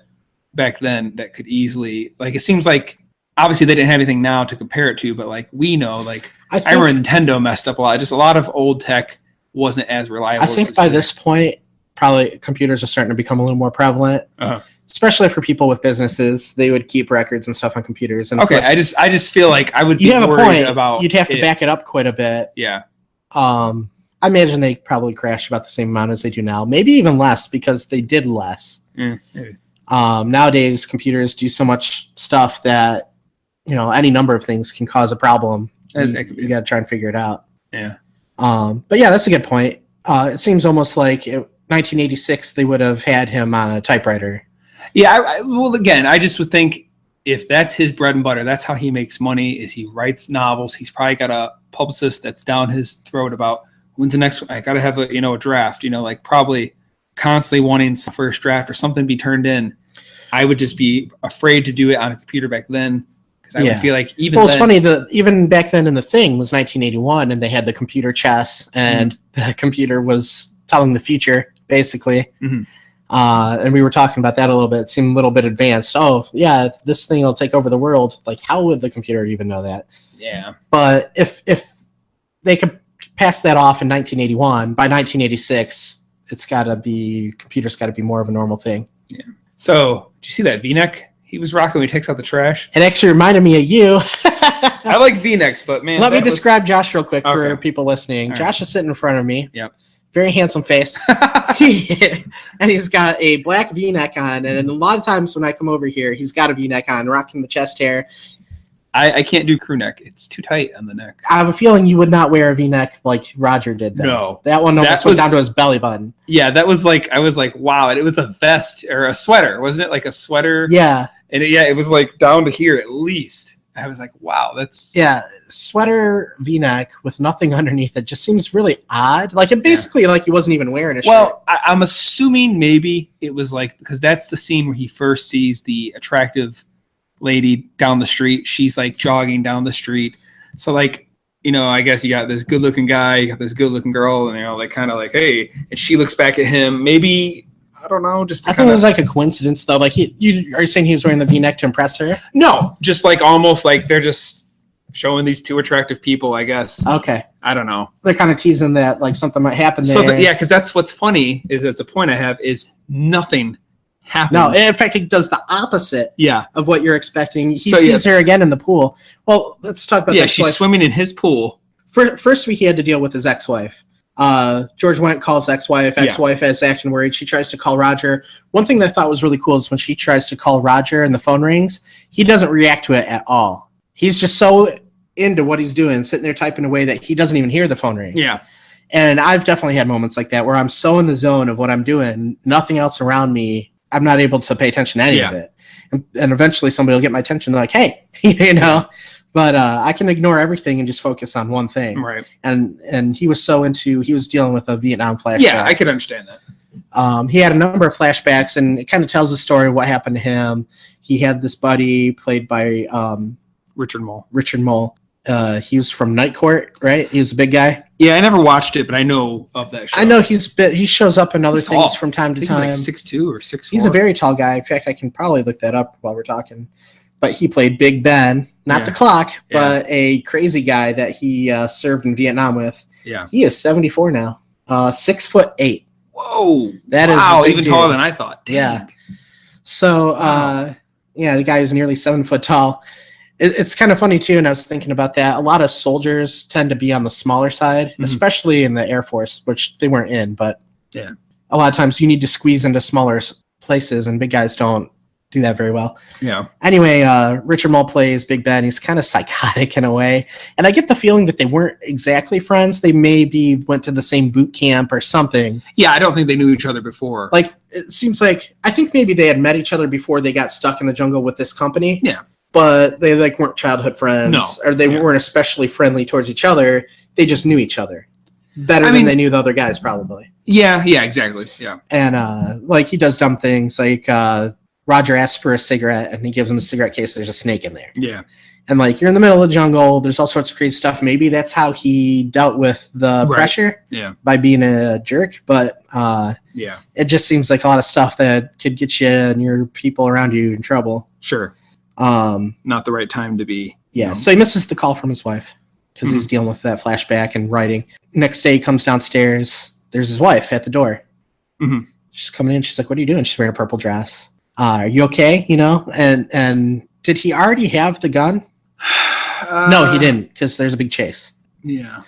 back then that could easily, like, it seems like obviously they didn't have anything now to compare it to, but like we know, like I remember Nintendo messed up a lot. Just a lot of old tech wasn't as reliable. I think by this point, probably computers are starting to become a little more prevalent, especially for people with businesses. They would keep records and stuff on computers. And okay, I just feel like I would be worried about. You'd have to back it up quite a bit. Yeah. I imagine they probably crashed about the same amount as they do now, maybe even less because they did less. Maybe. Nowadays, computers do so much stuff that any number of things can cause a problem. You got to try and figure it out. Yeah. But yeah, that's a good point. It seems almost like 1986 they would have had him on a typewriter. Yeah. Well, again, I just would think if that's his bread and butter, that's how he makes money. Is he writes novels? He's probably got a publicist that's down his throat about when's the next one. I got to have a draft. Like probably constantly wanting some first draft or something be turned in. I would just be afraid to do it on a computer back then. I would feel like it's funny that even back then in The Thing was 1981 and they had the computer chess and the computer was telling the future basically. And we were talking about that a little bit. It seemed a little bit advanced. Oh yeah, this thing will take over the world. Like how would the computer even know that? Yeah. But if they could pass that off in 1981, by 1986, computers got to be more of a normal thing. Yeah. So did you see that V-neck he was rocking when he takes out the trash? It actually reminded me of you. I like V-necks, but man. Let me describe Josh real quick for people listening. All Josh is sitting in front of me. Yep. Very handsome face. And he's got a black V-neck on. And a lot of times when I come over here, he's got a V-neck on, rocking the chest hair. I can't do crew neck. It's too tight on the neck. I have a feeling you would not wear a V-neck like Roger did. Though. No. That one almost went down to his belly button. Yeah, that was like, I was like, wow. And it was a vest or a sweater. Wasn't it like a sweater? Yeah. And it was like down to here at least. I was like, wow, that's... Yeah, sweater V-neck with nothing underneath it just seems really odd. Like, it basically like he wasn't even wearing a shirt. Well, I'm assuming maybe it was like, because that's the scene where he first sees the attractive lady down the street. She's like jogging down the street. So like, I guess you got this good looking guy, you got this good looking girl, and like kind of like, hey, and she looks back at him. Maybe, I don't know, just I think it was like a coincidence though. Like are you saying he was wearing the V-neck to impress her? No, just like almost like they're just showing these two attractive people, I guess. Okay. I don't know. They're kind of teasing that like something might happen there. So because that's what's funny is it's a point I have is nothing happens. No, in fact, it does the opposite. Yeah. Of what you're expecting. He sees her again in the pool. Well, let's talk about. Yeah, she's swimming in his pool. First week he had to deal with his ex-wife. George Wendt calls ex-wife. Ex-wife is acting worried. She tries to call Roger. One thing that I thought was really cool is when she tries to call Roger and the phone rings, he doesn't react to it at all. He's just so into what he's doing, sitting there typing away that he doesn't even hear the phone ring. Yeah. And I've definitely had moments like that where I'm so in the zone of what I'm doing, nothing else around me, I'm not able to pay attention to any of it. And eventually somebody will get my attention. They're like, hey, but I can ignore everything and just focus on one thing. Right. And he was he was dealing with a Vietnam flashback. Yeah, I could understand that. He had a number of flashbacks, and it kind of tells the story of what happened to him. He had this buddy played by Richard Mole. He was from Night Court, right? He was a big guy. Yeah, I never watched it, but I know of that show. I know he shows up in other things from time to time. He's like 6'2" or 6'4". He's a very tall guy. In fact, I can probably look that up while we're talking. But he played Big Ben, not the clock, but a crazy guy that he served in Vietnam with. Yeah. He is 74 now. 6'8". Whoa. That is even taller than I thought. Dang. Yeah. So, the guy is nearly 7 foot tall. It's kind of funny, too, and I was thinking about that. A lot of soldiers tend to be on the smaller side, especially in the Air Force, which they weren't in. But a lot of times you need to squeeze into smaller places, and big guys don't do that very well. Yeah. Anyway, Richard Mole plays Big Ben. He's kind of psychotic in a way. And I get the feeling that they weren't exactly friends. They maybe went to the same boot camp or something. Yeah, I don't think they knew each other before. Like, it seems like, I think maybe they had met each other before they got stuck in the jungle with this company. Yeah. But they weren't childhood friends. No. Or they weren't especially friendly towards each other. They just knew each other better than they knew the other guys, probably. Yeah, exactly. Yeah. And he does dumb things like Roger asks for a cigarette and he gives him a cigarette case. There's a snake in there. Yeah. And you're in the middle of the jungle. There's all sorts of crazy stuff. Maybe that's how he dealt with the pressure. Yeah. By being a jerk. But it just seems like a lot of stuff that could get you and your people around you in trouble. Sure. Not the right time to be. Yeah. So he misses the call from his wife because he's dealing with that flashback and writing. Next day he comes downstairs. There's his wife at the door. Mm-hmm. She's coming in. She's like, what are you doing? She's wearing a purple dress. Are you okay? And did he already have the gun? No, he didn't, because there's a big chase. Yeah.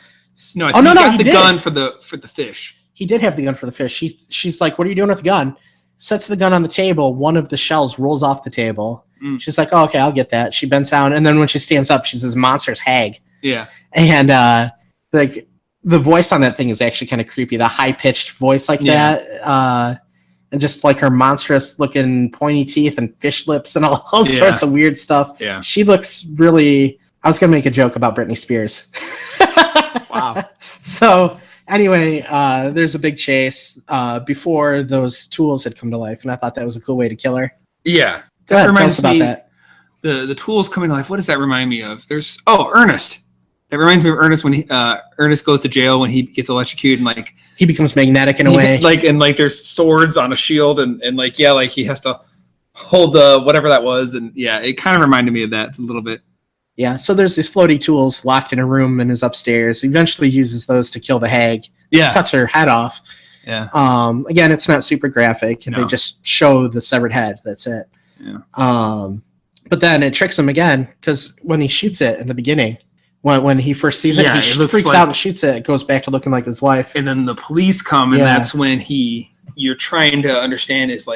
No, he got the gun for the fish. He did have the gun for the fish. She's like, what are you doing with the gun? Sets the gun on the table. One of the shells rolls off the table. She's like, oh, okay, I'll get that. She bends down, and then when she stands up, she's this monstrous hag. Yeah. And the voice on that thing is actually kind of creepy. The high-pitched voice that. And just her monstrous looking pointy teeth and fish lips and all sorts of weird stuff. Yeah. She looks really... I was going to make a joke about Britney Spears. Wow. So anyway, there's a big chase before those tools had come to life. And I thought that was a cool way to kill her. Yeah. Go ahead, tell us about that. The tools coming to life. What does that remind me of? Ernest. That reminds me of Ernest when Ernest goes to jail when he gets electrocuted and he becomes magnetic in a way. There's swords on a shield and he has to hold the whatever that was, and it kind of reminded me of that a little bit. Yeah, so there's these floaty tools locked in a room in his upstairs. He eventually uses those to kill the hag. Yeah. Cuts her head off. Yeah. Again, it's not super graphic. No. They just show the severed head. That's it. Yeah. But then it tricks him again because when he shoots it in the beginning, when he first sees it, he freaks out and shoots it. It goes back to looking like his wife. And then the police come, and that's when you're trying to understand is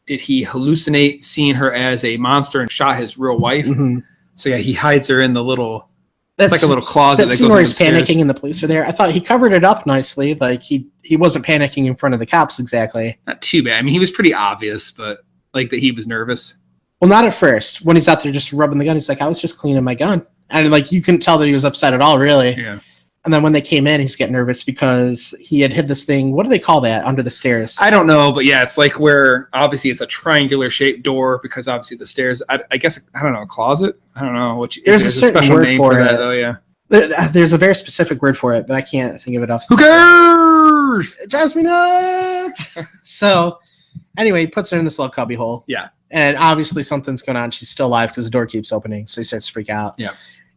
did he hallucinate seeing her as a monster and shot his real wife? Mm-hmm. So he hides her in the little. That's like a little closet that goes where he's panicking and the police are there. I thought he covered it up nicely. He wasn't panicking in front of the cops exactly. Not too bad. I mean, he was pretty obvious, but that he was nervous. Well, not at first. When he's out there just rubbing the gun, he's like, I was just cleaning my gun. And you couldn't tell that he was upset at all, really. Yeah. And then when they came in, he's getting nervous because he had hid this thing. What do they call that under the stairs? I don't know, but it's where obviously it's a triangular shaped door because obviously the stairs. I guess I don't know, a closet. I don't know there's a special name for that though. Yeah. There's a very specific word for it, but I can't think of it off. Who cares? It drives me nuts. So anyway, he puts her in this little cubby hole. Yeah. And obviously something's going on. She's still alive because the door keeps opening. So he starts to freak out. Yeah.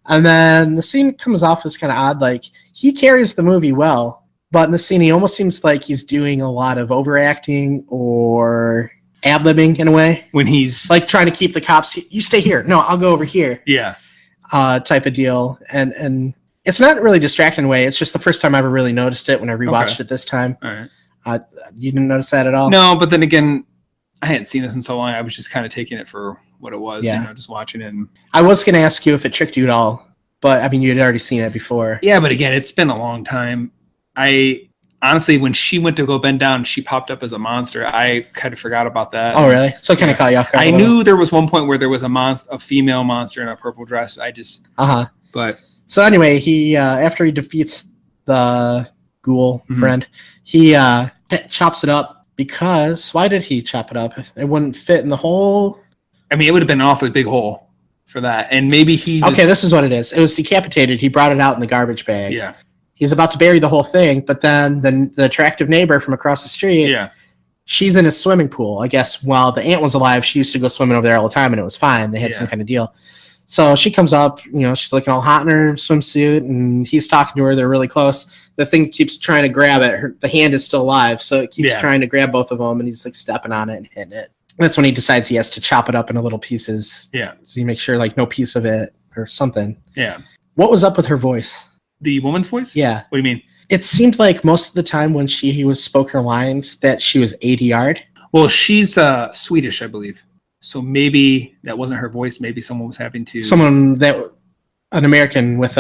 And then the scene comes off as kind of odd. He carries the movie well, but in the scene, he almost seems like he's doing a lot of overacting or ad-libbing in a way. When he's trying to keep the cops, you stay here. No, I'll go over here. Yeah. Type of deal. And it's not really distracting in a way. It's just the first time I ever really noticed it when I rewatched it this time. All right. You didn't notice that at all? No, but then again, I hadn't seen this in so long. I was just kind of taking it for what it was, just watching it. I was going to ask you if it tricked you at all But I mean, you had already seen it before. Yeah, but again, it's been a long time. I honestly, when she went to go bend down, she popped up as a monster. I kind of forgot about that. Oh, really? So it kind of caught you off guard. I knew there was one point where there was a female monster in a purple dress. I just But so anyway, he after he defeats the ghoul friend, he chops it up because why did he chop it up? It wouldn't fit in the hole. I mean, it would have been an awfully big hole for that, and maybe he. Okay, this is what it is. It was decapitated. He brought it out in the garbage bag. Yeah. He's about to bury the whole thing, but then the attractive neighbor from across the street. Yeah. She's in a swimming pool. I guess while the aunt was alive, she used to go swimming over there all the time, and it was fine. They had some kind of deal. So she comes up, she's looking all hot in her swimsuit, and he's talking to her. They're really close. The thing keeps trying to grab it. The hand is still alive, so it keeps trying to grab both of them, and he's like stepping on it and hitting it. That's when he decides he has to chop it up into little pieces. Yeah. So you make sure like no piece of it or something. Yeah. What was up with her voice? The woman's voice? Yeah. What do you mean? It seemed like most of the time when he spoke her lines that she was ADR'd. Well, she's Swedish, I believe. So maybe that wasn't her voice. Maybe someone was having to... An American with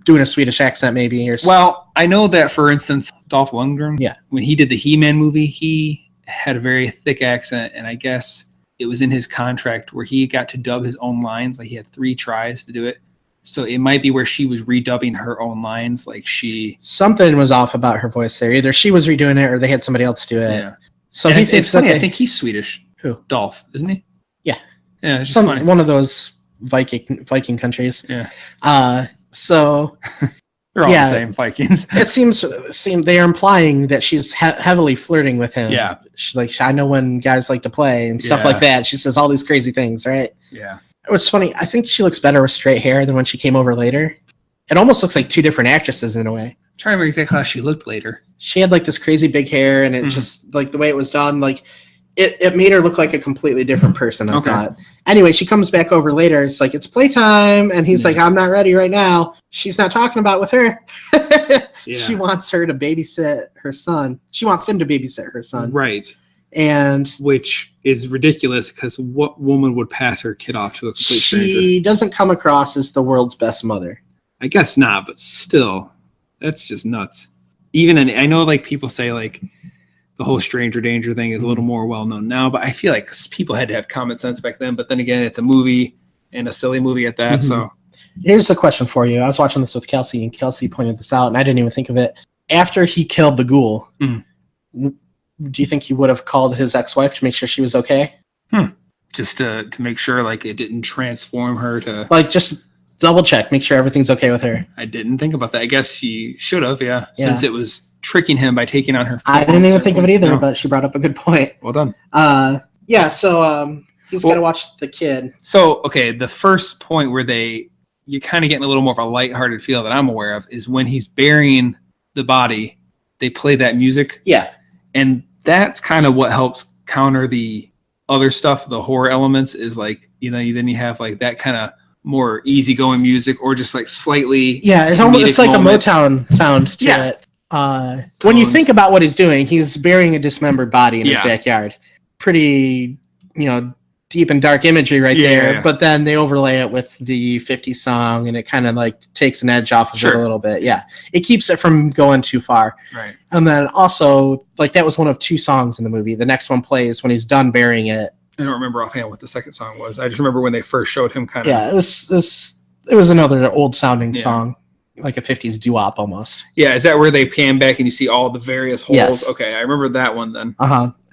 doing a Swedish accent maybe. Well, I know that, for instance, Dolph Lundgren, when he did the He-Man movie, he had a very thick accent, and I guess it was in his contract where he got to dub his own lines. Like he had 3 tries to do it. So it might be where she was redubbing her own lines. Something was off about her voice there. Either she was redoing it or they had somebody else do it. Yeah. So he thinks it's funny. I think he's Swedish. Who? Dolph, isn't he? Yeah. Yeah. It's just funny. One of those Viking countries. Yeah. So they're all the same Vikings. It seems they are implying that she's heavily flirting with him. Yeah. I know when guys like to play and stuff like that. She says all these crazy things, right? Yeah. What's funny, I think she looks better with straight hair than when she came over later. It almost looks like 2 different actresses in a way. I'm trying to remember exactly how she looked later. She had like this crazy big hair, and it just like the way it was done, like it made her look like a completely different person. I thought. Anyway, she comes back over later. It's like it's playtime, and he's like, "I'm not ready right now." She's not talking about with her. She wants her to babysit her son. She wants him to babysit her son. Right. And which is ridiculous because what woman would pass her kid off to a complete stranger? She doesn't come across as the world's best mother. I guess not, but still, that's just nuts. I know like people say like the whole stranger danger thing is a little more well known now, but I feel like people had to have common sense back then. But then again, it's a movie and a silly movie at that. So here's a question for you. I was watching this with Kelsey, and Kelsey pointed this out, and I didn't even think of it. After he killed the ghoul, do you think he would have called his ex-wife to make sure she was okay? Just to make sure like it didn't transform her to like just double check, make sure everything's okay with her. I didn't think about that. I guess he should have, since it was tricking him by taking on her. I didn't even think of it either, but she brought up a good point. Well done. So he's got to watch the kid. So, okay, the first point where you're kind of getting a little more of a lighthearted feel that I'm aware of is when he's burying the body, they play that music. Yeah. And that's kind of what helps counter the other stuff, the horror elements is like, then you have like that kind of more easygoing music or just like slightly it's like moments. A Motown sound to it. When you think about what he's doing, he's burying a dismembered body in his backyard. Pretty, deep and dark imagery there. Yeah. But then they overlay it with the 50s song, and it kind of like takes an edge off of it a little bit. Yeah, it keeps it from going too far. Right. And then also, like that was one of 2 songs in the movie. The next one plays when he's done burying it. I don't remember offhand what the second song was. I just remember when they first showed him kind of. Yeah, it was another old sounding song, like a 50s doo-wop almost. Yeah, is that where they pan back and you see all the various holes? Yes. Okay, I remember that one then.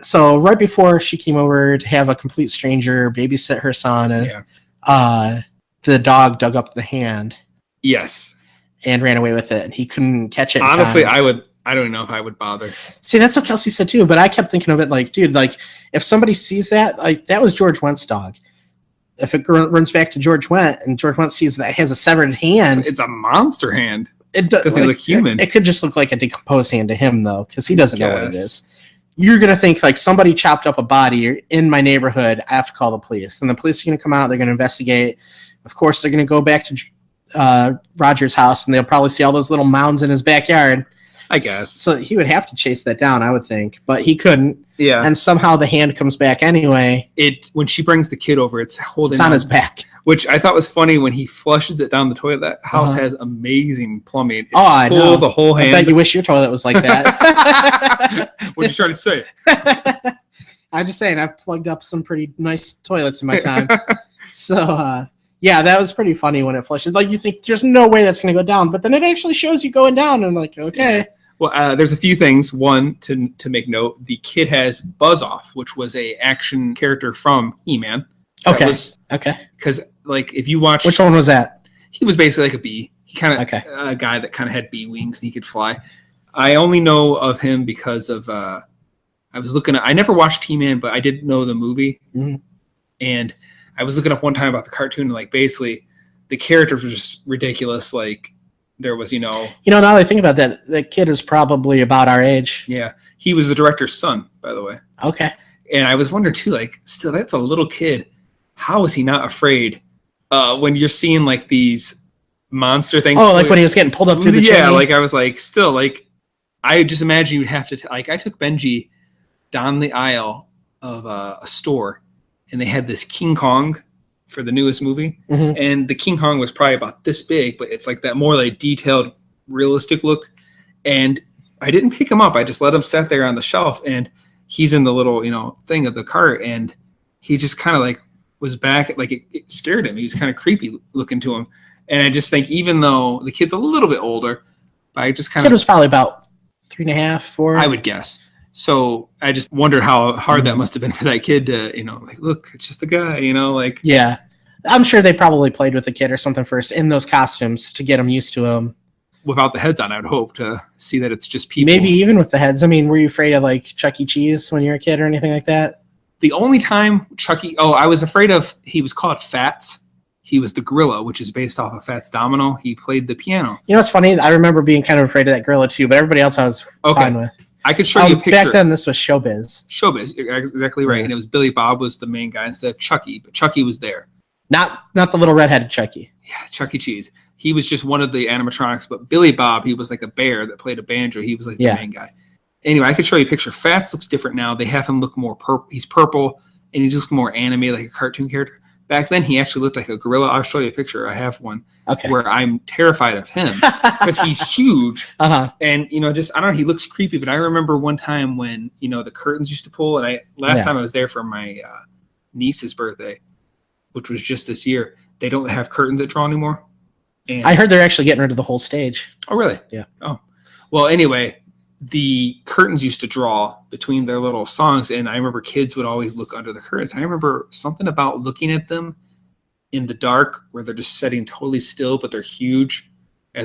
So right before she came over to have a complete stranger babysit her son, and the dog dug up the hand. Yes. And ran away with it, and he couldn't catch it. Honestly, I don't even know if I would bother. See, that's what Kelsey said too, but I kept thinking of it like, dude, like if somebody sees that, like that was George Wendt's dog. If it runs back to George Wendt and George Wendt sees that it has a severed hand. It's a monster hand. It doesn't look human. It could just look like a decomposed hand to him though, because he doesn't know what it is. You're going to think like somebody chopped up a body in my neighborhood. I have to call the police. And the police are going to come out. They're going to investigate. Of course, they're going to go back to Roger's house, and they'll probably see all those little mounds in his backyard. I guess. So he would have to chase that down, I would think, but he couldn't. Yeah. And somehow the hand comes back anyway. When she brings the kid over, it's on his back. Which I thought was funny when he flushes it down the toilet. That house has amazing plumbing. It I know. Pulls a whole hand. I bet you wish your toilet was like that. What are you trying to say? I'm just saying, I've plugged up some pretty nice toilets in my time. So, yeah, that was pretty funny when it flushes. Like, you think there's no way that's going to go down, but then it actually shows you going down, and like, okay. Well, there's a few things. One, to make note, the kid has Buzz Off, which was a action character from He-Man. Okay. Because, like, if you watch... Which one was that? He was basically like a bee. He kind of... A guy that kind of had bee wings, and he could fly. I only know of him because of... I was looking at... I never watched He-Man, but I did know the movie. Mm-hmm. And I was looking up one time about the cartoon, and, like, basically, the characters were just ridiculous. Like, there was, now that I think about that, the kid is probably about our age. Yeah. He was the director's son, by the way. Okay. And I was wondering, too, like, still, that's a little kid. How is he not afraid when you're seeing, like, these monster things? Oh, like when he was getting pulled up through the chimney? Yeah, like, I was like, still, like, I just imagine you'd have to, like, I took Benji down the aisle of a store, and they had this King Kong for the newest movie. Mm-hmm. And the King Kong was probably about this big, but it's like that more like detailed, realistic look. And I didn't pick him up. I just let him sit there on the shelf, and he's in the little, thing of the cart. And he just kind of like was back. Like it scared him. He was kind of creepy looking to him. And I just think, even though the kid's a little bit older, but I just kind of... Kid was probably about 3.5, 4. I would guess. So I just wonder how hard that must have been for that kid to, like, look, it's just a guy, like... Yeah. I'm sure they probably played with the kid or something first in those costumes to get him used to him. Without the heads on, I would hope to see that it's just people. Maybe even with the heads. I mean, were you afraid of, like, Chuck E. Cheese when you were a kid or anything like that? The only time I was afraid of, he was called Fats. He was the gorilla, which is based off of Fats Domino. He played the piano. You know what's funny? I remember being kind of afraid of that gorilla, too, but everybody else I was fine with. I could show you a picture. Back then, this was Showbiz. Showbiz, exactly right. Yeah. And it was Billy Bob was the main guy instead of Chucky, but Chucky was there. Not the little redheaded Chucky. Yeah, Chuck E. Cheese. He was just one of the animatronics, but Billy Bob, he was like a bear that played a banjo. He was like the main guy. Anyway, I could show you a picture. Fats looks different now. They have him look more purple. He's purple, and he just looks more animated, like a cartoon character. Back then, he actually looked like a gorilla. I'll show you a picture. I have one where I'm terrified of him because he's huge. Uh-huh. And, I don't know, he looks creepy, but I remember one time when, the curtains used to pull, and last time I was there for my niece's birthday, which was just this year, they don't have curtains that draw anymore. And I heard they're actually getting rid of the whole stage. Oh, really? Yeah. Oh. Well, anyway, the curtains used to draw between their little songs, and I remember kids would always look under the curtains. I remember something about looking at them in the dark where they're just sitting totally still, but they're huge.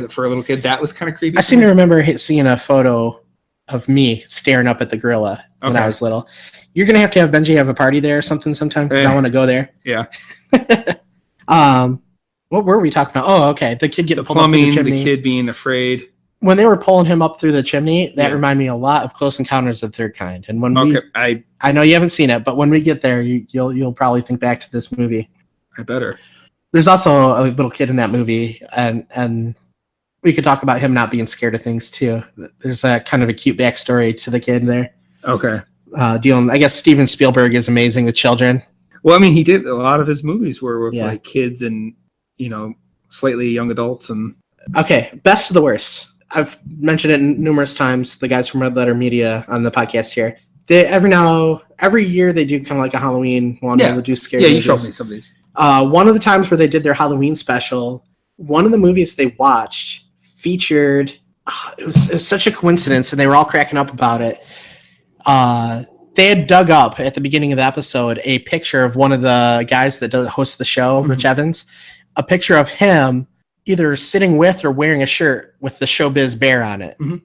For a little kid, that was kind of creepy. I seem to remember seeing a photo of me staring up at the gorilla when I was little. You're going to have Benji have a party there or something sometime because I want to go there. Yeah. What were we talking about? Oh, okay. The kid getting the pulled up through the chimney. The kid being afraid. When they were pulling him up through the chimney, that reminded me a lot of Close Encounters of the Third Kind. And when I know you haven't seen it, but when we get there, you'll probably think back to this movie. I better. There's also a little kid in that movie, and we could talk about him not being scared of things too. There's a kind of a cute backstory to the kid there. Okay. I guess Steven Spielberg is amazing with children. Well, I mean, he did a lot of his movies were with like kids and slightly young adults. And okay, best of the worst. I've mentioned it numerous times. The guys from Red Letter Media on the podcast here. They every year they do kind of like a Halloween one. Where they do scary movies. You showed me some of these. One of the times where they did their Halloween special, one of the movies they watched featured. It was such a coincidence, and they were all cracking up about it. They had dug up at the beginning of the episode a picture of one of the guys that hosts the show, Rich Evans, a picture of him either sitting with or wearing a shirt with the Showbiz Bear on it. Mm-hmm.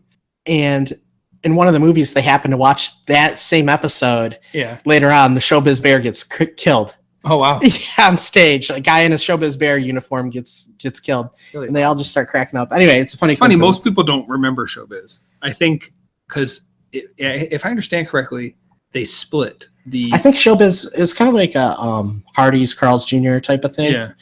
And in one of the movies, they happen to watch that same episode. Yeah. Later on, the Showbiz Bear gets killed. Oh, wow. Yeah, on stage. A guy in a Showbiz Bear uniform gets killed. Really? And they all just start cracking up. Anyway, it's funny. Most people don't remember Showbiz. I think because if I understand correctly, they split the... I think Showbiz is kind of like a Hardee's, Carl's Jr. type of thing. Yeah.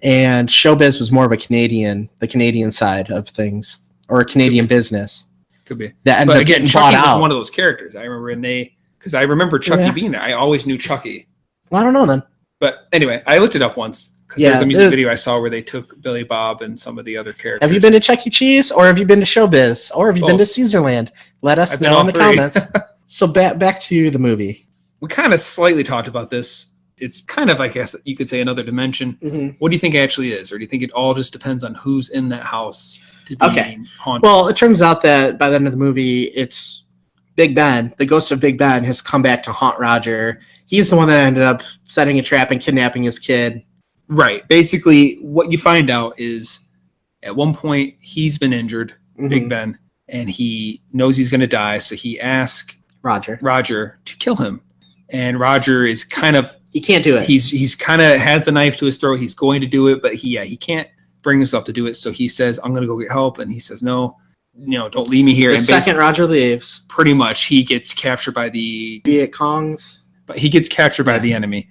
And Showbiz was more of the Canadian side of things, or a Canadian business. Could be. That ended but up again, getting Chucky bought was out. one of those characters. I remember because I remember Chucky being there. I always knew Chucky. Well, I don't know then. But anyway, I looked it up once because there's a music video I saw where they took Billy Bob and some of the other characters. Have you been to Chuck E. Cheese, or have you been to Showbiz, or have you been to Caesarland? Let us know in the comments. So back to the movie. We kind of slightly talked about this. It's kind of, I guess you could say, another dimension. Mm-hmm. What do you think it actually is? Or do you think it all just depends on who's in that house to be haunted? Well, it turns out that by the end of the movie, it's Big Ben. The ghost of Big Ben has come back to haunt Roger. He's the one that ended up setting a trap and kidnapping his kid. Right. Basically, what you find out is at one point he's been injured, Big Ben, and he knows he's going to die. So he asks Roger to kill him. And Roger is kind of... He can't do it. He's kind of has the knife to his throat. He's going to do it, but he can't bring himself to do it. So he says, I'm going to go get help. And he says, no, don't leave me here. The second Roger leaves. Pretty much, he gets captured by the... Viet Congs. But he gets captured by the enemy.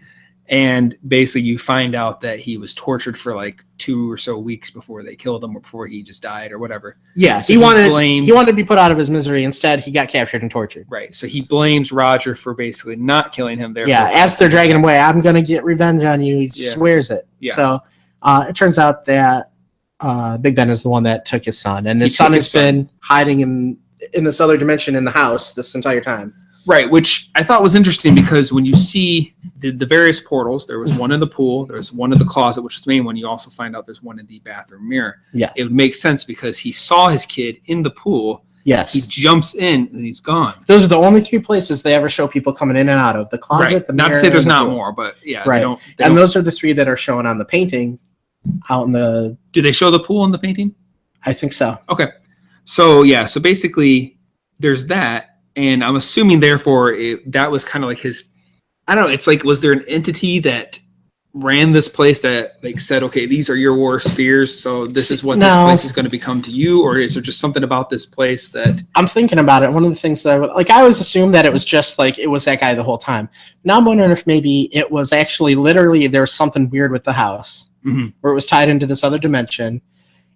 And basically you find out that he was tortured for like 2 or so weeks before they killed him or before he just died or whatever. Yeah, so he wanted to be put out of his misery. Instead, he got captured and tortured. Right. So he blames Roger for basically not killing him. Yeah, as they're dragging him away, I'm going to get revenge on you. He swears it. Yeah. So it turns out that Big Ben is the one that took his son. And his son has been hiding in this other dimension in the house this entire time. Right, which I thought was interesting because when you see the various portals, there was one in the pool, there was one in the closet, which is the main one. You also find out there's one in the bathroom mirror. Yeah. It would make sense because he saw his kid in the pool. Yes. He jumps in and he's gone. Those are the only 3 places they ever show people coming in and out of. The closet, the mirror, not to say there's not more, but yeah. Right. Those are the 3 that are shown on the painting out in the... Do they show the pool in the painting? I think so. Okay. So, so basically there's that. And I'm assuming, therefore, that was kind of like his... I don't know. It's like, was there an entity that ran this place that like said, okay, these are your worst fears, so this is what this place is going to become to you? Or is there just something about this place that... I'm thinking about it. One of the things that I always assumed that it was just like, it was that guy the whole time. Now I'm wondering if maybe it was actually literally there was something weird with the house where it was tied into this other dimension.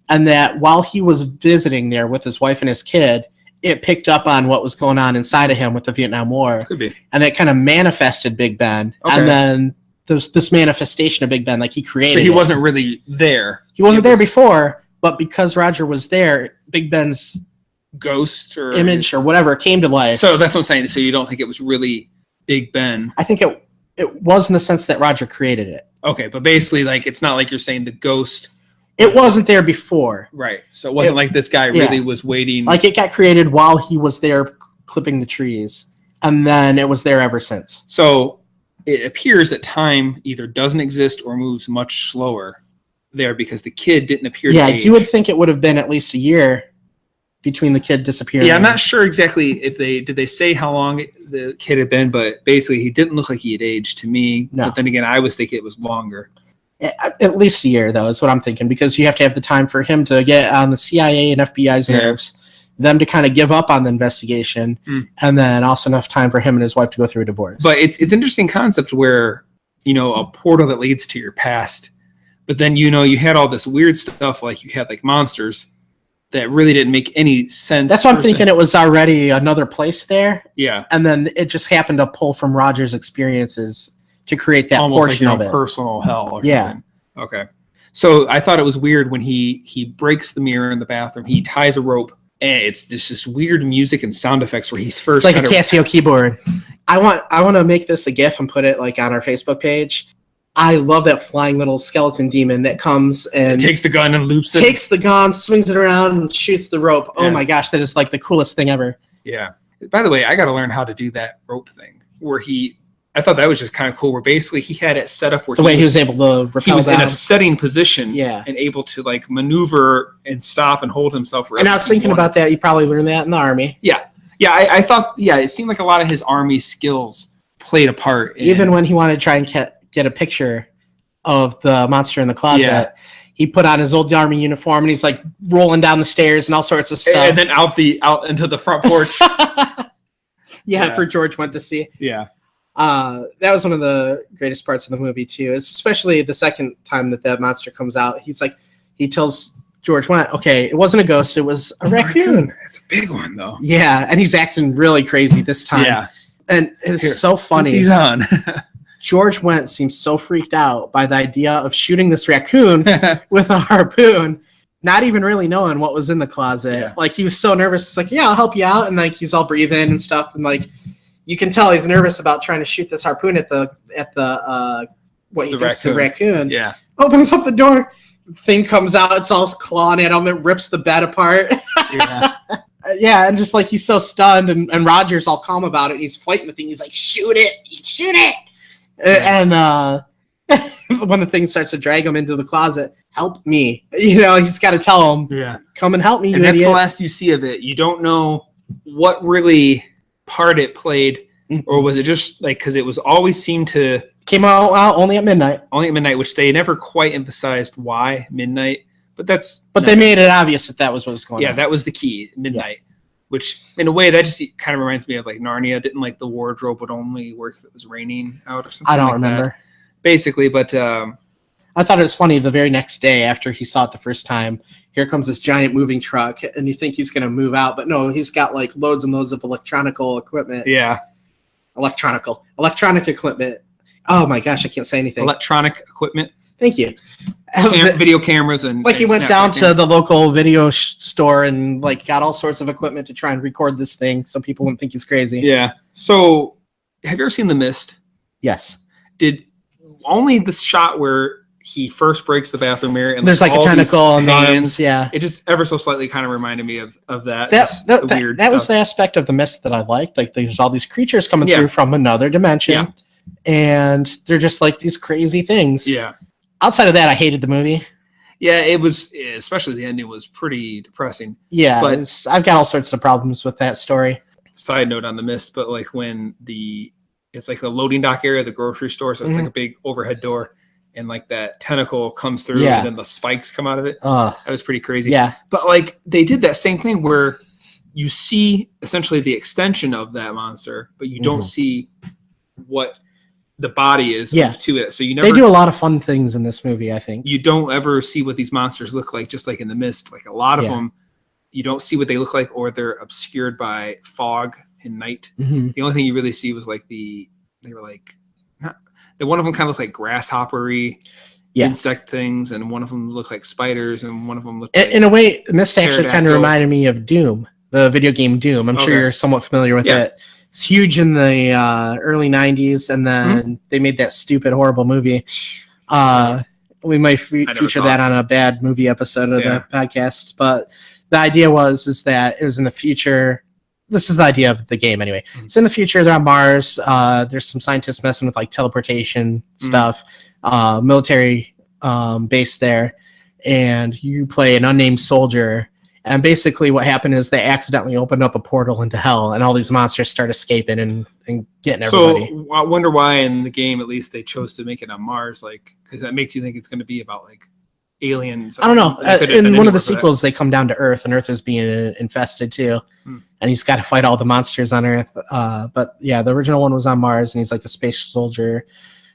And that while he was visiting there with his wife and his kid, it picked up on what was going on inside of him with the Vietnam War. Could be. And it kind of manifested Big Ben. Okay. And then this manifestation of Big Ben, like he created So he wasn't really there. He wasn't there before, but because Roger was there, Big Ben's ghost or image or whatever came to life. So that's what I'm saying. So you don't think it was really Big Ben? I think it was in the sense that Roger created it. Okay, but basically, like, it's not like you're saying the ghost... It wasn't there before. Right. So it wasn't like this guy really was waiting. Like it got created while he was there clipping the trees. And then it was there ever since. So it appears that time either doesn't exist or moves much slower there because the kid didn't appear to age. You would think it would have been at least a year between the kid disappearing. Yeah, I'm not sure exactly if they say how long the kid had been, but basically he didn't look like he had aged to me. No. But then again, I was thinking it was longer. At least a year, though, is what I'm thinking, because you have to have the time for him to get on the CIA and FBI's nerves, them to kind of give up on the investigation, and then also enough time for him and his wife to go through a divorce. But it's an interesting concept where, a portal that leads to your past, but then, you had all this weird stuff, like you had like monsters that really didn't make any sense. That's what I'm thinking. It was already another place there. Yeah. And then it just happened to pull from Roger's experiences to create that almost portion like, of it. Personal hell or something. Okay. So I thought it was weird when he breaks the mirror in the bathroom, he ties a rope, and it's this weird music and sound effects where he's first it's like a Casio keyboard. I want to make this a GIF and put it like on our Facebook page. I love that flying little skeleton demon that comes and takes the gun and loops it. Takes the gun, swings it around, and shoots the rope. Oh my gosh, that is like the coolest thing ever. Yeah. By the way, I got to learn how to do that rope thing where I thought that was just kind of cool. Where basically he had it set up where he was able to rappel he was down. In a setting position, and able to like maneuver and stop and hold himself. And I was thinking about that. You probably learned that in the army. Yeah. I thought. Yeah, it seemed like a lot of his army skills played a part. Even when he wanted to try and get a picture of the monster in the closet, he put on his old army uniform and he's like rolling down the stairs and all sorts of stuff. And then out into the front porch. For George went to see. Yeah. That was one of the greatest parts of the movie too, especially the second time that monster comes out. He tells George went, okay, it wasn't a ghost, it was a raccoon. It's a big one, though. Yeah, and he's acting really crazy this time. Yeah. And it's so funny. Put these on. George Wendt seems so freaked out by the idea of shooting this raccoon with a harpoon, not even really knowing what was in the closet. Yeah. Like, he was so nervous. It's like, yeah, I'll help you out. And like, he's all breathing and stuff. And like, you can tell he's nervous about trying to shoot this harpoon at the what he thinks is a raccoon. Yeah. Opens up the door. Thing comes out. It's all clawing at him. It rips the bed apart. Yeah. Yeah, and just like he's so stunned, and Roger's all calm about it. And he's fighting the thing. He's like, shoot it. Shoot it. And when the thing starts to drag him into the closet, help me. He's got to tell him, yeah, come and help me, and you that's idiot. the last you see of it. You don't know what really part it played, or was it just like, because it was always seemed to... Came out only at midnight. Only at midnight, which they never quite emphasized why midnight. But they made it obvious that was what was going on. Yeah, that was the key, midnight. Yeah. Which, in a way, that just kind of reminds me of like Narnia. Didn't like the wardrobe would only work if it was raining out or something. I don't like remember. That. Basically, but I thought it was funny. The very next day after he saw it the first time, here comes this giant moving truck, and you think he's going to move out, but no, he's got like loads and loads of electronic equipment. Yeah, electronic equipment. Oh my gosh, I can't say anything. Electronic equipment. Thank you. Video cameras and he went down to the local video store and like got all sorts of equipment to try and record this thing so people wouldn't think he's crazy. Yeah. So, have you ever seen The Mist? Yes. Did only the shot where he first breaks the bathroom mirror and there's like a tentacle and arms. Yeah. It just ever so slightly kind of reminded me of that. That was the aspect of The Mist that I liked. Like there's all these creatures coming through from another dimension. Yeah. And they're just like these crazy things. Yeah. Outside of that, I hated the movie. Yeah, it was, especially the ending was pretty depressing. Yeah, but I've got all sorts of problems with that story. Side note on The Mist, but like when it's like the loading dock area of the grocery store, so it's like a big overhead door, and like that tentacle comes through, and then the spikes come out of it. That was pretty crazy. Yeah, but like they did that same thing where you see essentially the extension of that monster, but you don't see what the body is to it. So they do a lot of fun things in this movie. I think you don't ever see what these monsters look like, just like in The Mist. Like a lot of them, you don't see what they look like, or they're obscured by fog and night. The only thing you really see was like they were like one of them kind of looked like grasshoppery insect things, and one of them looked like spiders, and one of them looked in a way, Mist actually kind of reminded me of Doom, the video game Doom. I'm sure you're somewhat familiar with it. It's huge in the early 90s, and then they made that stupid, horrible movie. We might feature that on a bad movie episode of the podcast. But the idea is that it was in the future. This is the idea of the game anyway. So in the future, they're on Mars. There's some scientists messing with like teleportation stuff, military base there. And you play an unnamed soldier. And basically what happened is they accidentally opened up a portal into hell, and all these monsters start escaping and getting everybody. So I wonder why in the game, at least, they chose to make it on Mars, like, because that makes you think it's going to be about like aliens. I don't know. In one of the sequels, they come down to Earth, and Earth is being infested too. And he's got to fight all the monsters on Earth. But yeah, the original one was on Mars, and he's like a space soldier.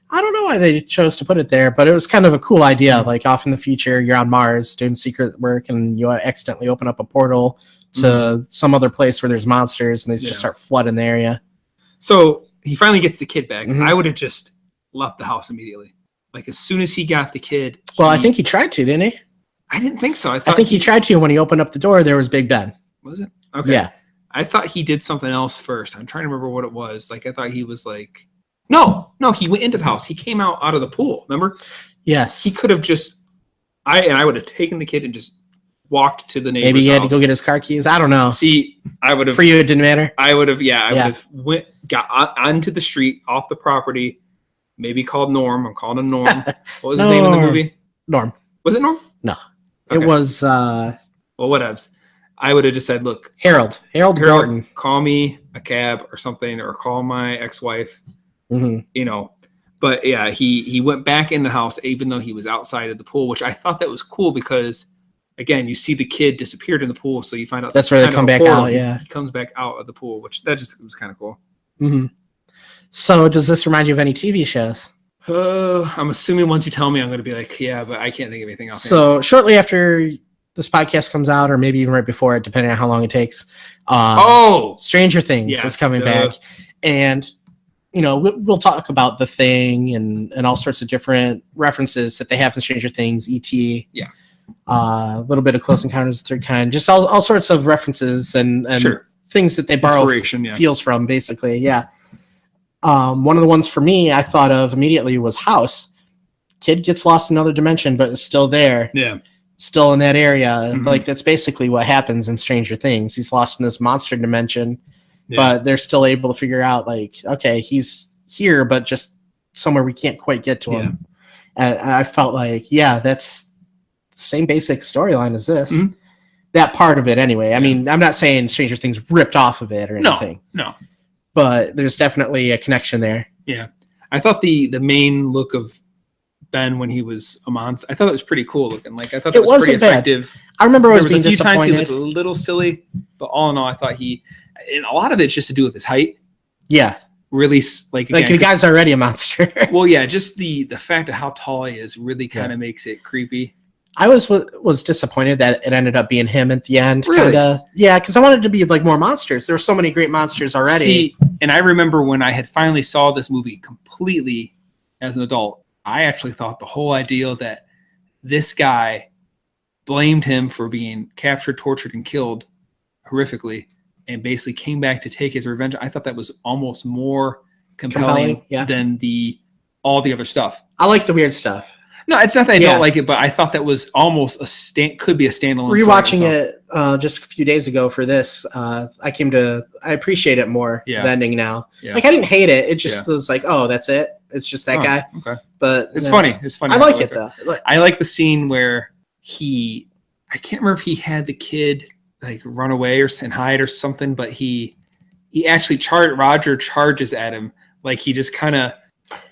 I don't know why they chose to put it there, but it was kind of a cool idea. Like off in the future, you're on Mars doing secret work, and you accidentally open up a portal to some other place where there's monsters, and they just start flooding the area. So he finally gets the kid back. I would have just left the house immediately. Like as soon as he got the kid. Well, I think he tried to, didn't he? I didn't think so. I think he tried to when he opened up the door. There was Big Ben. Was it? Okay. Yeah. I thought he did something else first. I'm trying to remember what it was. Like I thought he was like. No, he went into the house. He came out of the pool, remember? Yes. He could have just, I would have taken the kid and just walked to the neighbor's house. Maybe he had to go get his car keys. I don't know. See, I would have. For you, it didn't matter? I would have, I would have got onto the street, off the property, maybe called Norm. I'm calling him Norm. What was his name in the movie? Norm. Was it Norm? No. Okay. It was... Well, whatevs. I would have just said, look. Harold Gordon. Call me a cab or something, or call my ex-wife. But yeah, he went back in the house even though he was outside of the pool, which I thought that was cool because again, you see the kid disappeared in the pool, so you find out that's where they come back out. Yeah, he comes back out of the pool, which that just was kind of cool. So does this remind you of any TV shows? I'm assuming once you tell me, I'm going to be like, yeah, but I can't think of anything else. So shortly after this podcast comes out, or maybe even right before it, depending on how long it takes. Stranger Things is coming back, and we'll talk about The Thing and all sorts of different references that they have in Stranger Things, E.T. Yeah. A little bit of Close Encounters of the Third Kind, just all sorts of references and things that they borrow feels from, basically. Yeah. One of the ones for me I thought of immediately was House. Kid gets lost in another dimension, but is still there. Yeah. Still in that area. Like, that's basically what happens in Stranger Things. He's lost in this monster dimension, but they're still able to figure out, like, okay, he's here, but just somewhere we can't quite get to him. And I felt like, that's the same basic storyline as this. That part of it, anyway. I mean, I'm not saying Stranger Things ripped off of it or anything. No. But there's definitely a connection there. Yeah. I thought the main look of Ben when he was a monster, I thought it was pretty cool looking. Like, I thought that was pretty effective. I remember there was being a few disappointed. times he looked a little silly, but all in all, I thought and a lot of it's just to do with his height. Yeah. Really, like the guy's already a monster. Well, yeah, just the fact of how tall he is really kind of makes it creepy. I was disappointed that it ended up being him at the end. Really? Yeah, because I wanted to be like more monsters. There were so many great monsters already. See, and I remember when I had finally saw this movie completely as an adult, I actually thought the whole idea that this guy blamed him for being captured, tortured, and killed horrifically, and basically came back to take his revenge. I thought that was almost more compelling than all the other stuff. I like the weird stuff. No, it's not that I don't like it, but I thought that was almost could be a standalone. Rewatching it just a few days ago for this, I appreciate it more. The ending now. Yeah. Like, I didn't hate it. It just was like, oh, that's it. It's just that guy. Okay. But it's funny. It's funny. I like it though. I like the scene where I can't remember if he had the kid like run away and hide or something, but he actually Roger charges at him. Like, he just kind of.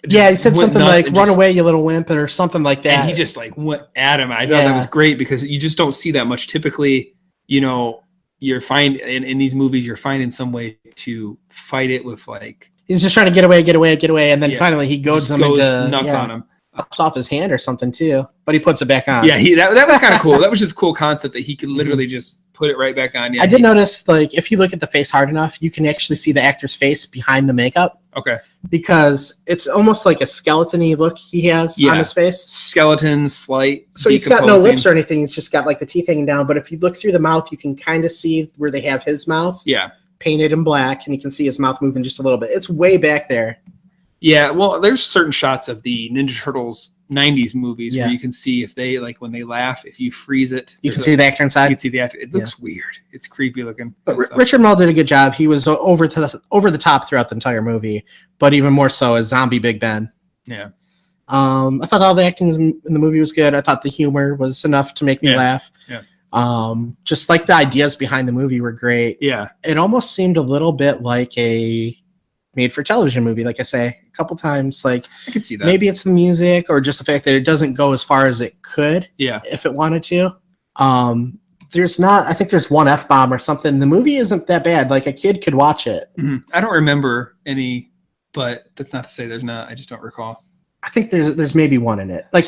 Yeah, he said something like, run away, you little wimp, or something like that. And he just like went at him. I thought that was great because you just don't see that much. Typically, you're in these movies, you're finding some way to fight it with, like, he's just trying to get away, and then finally he goes nuts on him. Pops off his hand or something too, but he puts it back on. Yeah, that was kind of cool. That was just a cool concept that he could literally just put it right back on. Yeah, I did notice, like, if you look at the face hard enough, you can actually see the actor's face behind the makeup. Okay. Because it's almost like a skeleton-y look he has on his face. Skeleton, slight. So he's got no lips or anything. He's just got, like, the teeth hanging down. But if you look through the mouth, you can kind of see where they have his mouth. Yeah. Painted in black, and you can see his mouth moving just a little bit. It's way back there. Yeah, well, there's certain shots of the Ninja Turtles 90s movies where you can see if they, like, when they laugh, if you freeze it, you can see the actor inside. You can see the actor. It looks weird. It's creepy looking. But Richard Mell did a good job. He was over the top throughout the entire movie, but even more so as Zombie Big Ben. Yeah. I thought all the acting in the movie was good. I thought the humor was enough to make me laugh. Yeah. Just like the ideas behind the movie were great. Yeah. It almost seemed a little bit like a made-for-television movie, like I say a couple times. Like, I could see that. Maybe it's the music or just the fact that it doesn't go as far as it could. Yeah. If it wanted to. I think there's one F-bomb or something. The movie isn't that bad. Like, a kid could watch it. Mm-hmm. I don't remember any, but that's not to say there's not. I just don't recall. I think there's maybe one in it. Like,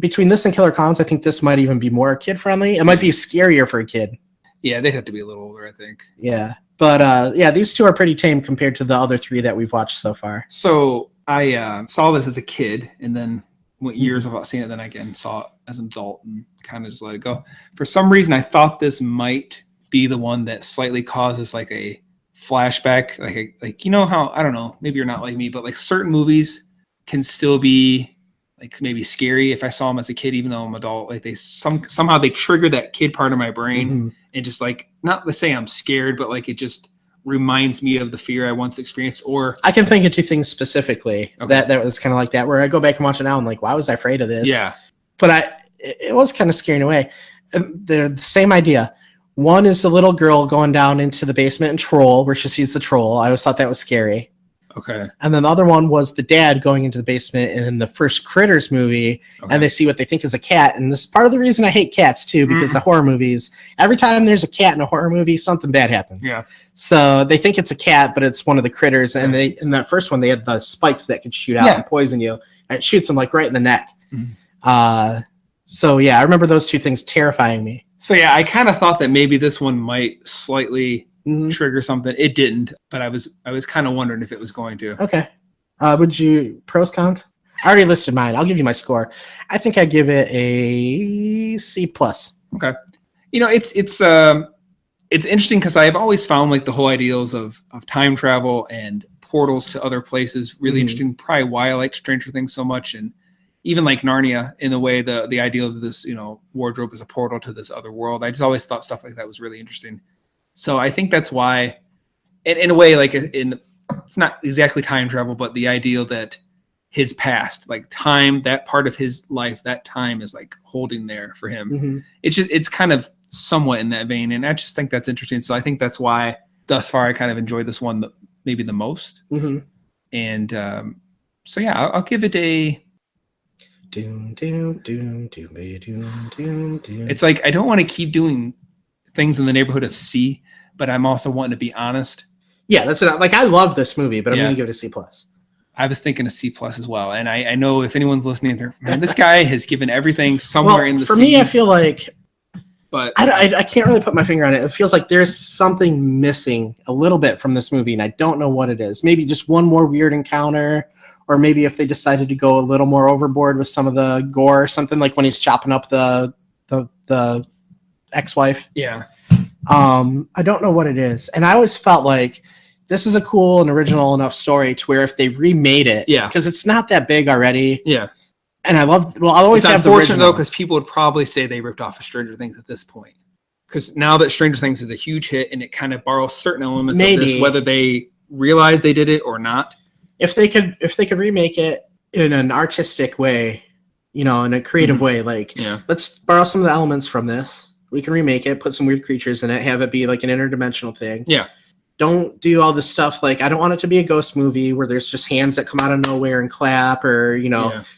between this and Killer Clowns, I think this might even be more kid-friendly. It might be scarier for a kid. Yeah, they'd have to be a little older, I think. Yeah. But, these two are pretty tame compared to the other three that we've watched so far. So I saw this as a kid and then went years without seeing it. Then I again saw it as an adult and kind of just let it go. For some reason, I thought this might be the one that slightly causes like a flashback. Like you know how, I don't know, maybe you're not like me, but like certain movies can still be like maybe scary if I saw them as a kid, even though I'm adult. Like somehow they trigger that kid part of my brain and just like, not to say I'm scared, but like it just reminds me of the fear I once experienced. Or I can think of two things specifically that was kind of like that, where I go back and watch it now and like, why was I afraid of this? Yeah. But it was kind of scaring away. They're the same idea. One is the little girl going down into the basement and troll, where she sees the troll. I always thought that was scary. Okay. And then the other one was the dad going into the basement in the first Critters movie, and they see what they think is a cat. And this is part of the reason I hate cats too, because the horror movies, every time there's a cat in a horror movie, something bad happens. Yeah. So they think it's a cat, but it's one of the critters. And they, in that first one, they had the spikes that could shoot out and poison you. And it shoots them like right in the neck. So yeah, I remember those two things terrifying me. So yeah, I kind of thought that maybe this one might slightly trigger something. It didn't, but I was kind of wondering if it was going to. Okay. Would you pros cons? I already listed mine. I'll give you my score. I think I give it a C+. Okay. It's interesting because I've always found like the whole ideals of time travel and portals to other places really interesting. Probably why I liked Stranger Things so much, and even like Narnia in the way the idea of this wardrobe is a portal to this other world. I just always thought stuff like that was really interesting. So I think that's why, in a way, like it's not exactly time travel, but the idea that his past, like time, that part of his life, that time is like holding there for him. It's kind of somewhat in that vein, and I just think that's interesting. So I think that's why thus far I kind of enjoyed this one maybe the most. And so yeah, I'll give it a. It's like I don't want to keep doing things in the neighborhood of C, but I'm also wanting to be honest. Yeah, that's what I love this movie, but I'm going to give it a C+. I was thinking a C+ as well, and I know if anyone's listening, there, man, this guy has given everything somewhere in the. For me, I feel like, but I can't really put my finger on it. It feels like there's something missing a little bit from this movie, and I don't know what it is. Maybe just one more weird encounter. Or maybe if they decided to go a little more overboard with some of the gore or something, like when he's chopping up the ex-wife. Yeah. I don't know what it is. And I always felt like this is a cool and original enough story to where if they remade it, because it's not that big already. Yeah. And I'll always have the original. Unfortunate though, because people would probably say they ripped off of Stranger Things at this point. Because now that Stranger Things is a huge hit and it kind of borrows certain elements of this, whether they realize they did it or not. If they could remake it in an artistic way, in a creative way, let's borrow some of the elements from this. We can remake it, put some weird creatures in it, have it be like an interdimensional thing. Yeah. Don't do all this stuff. Like, I don't want it to be a ghost movie where there's just hands that come out of nowhere and clap, or,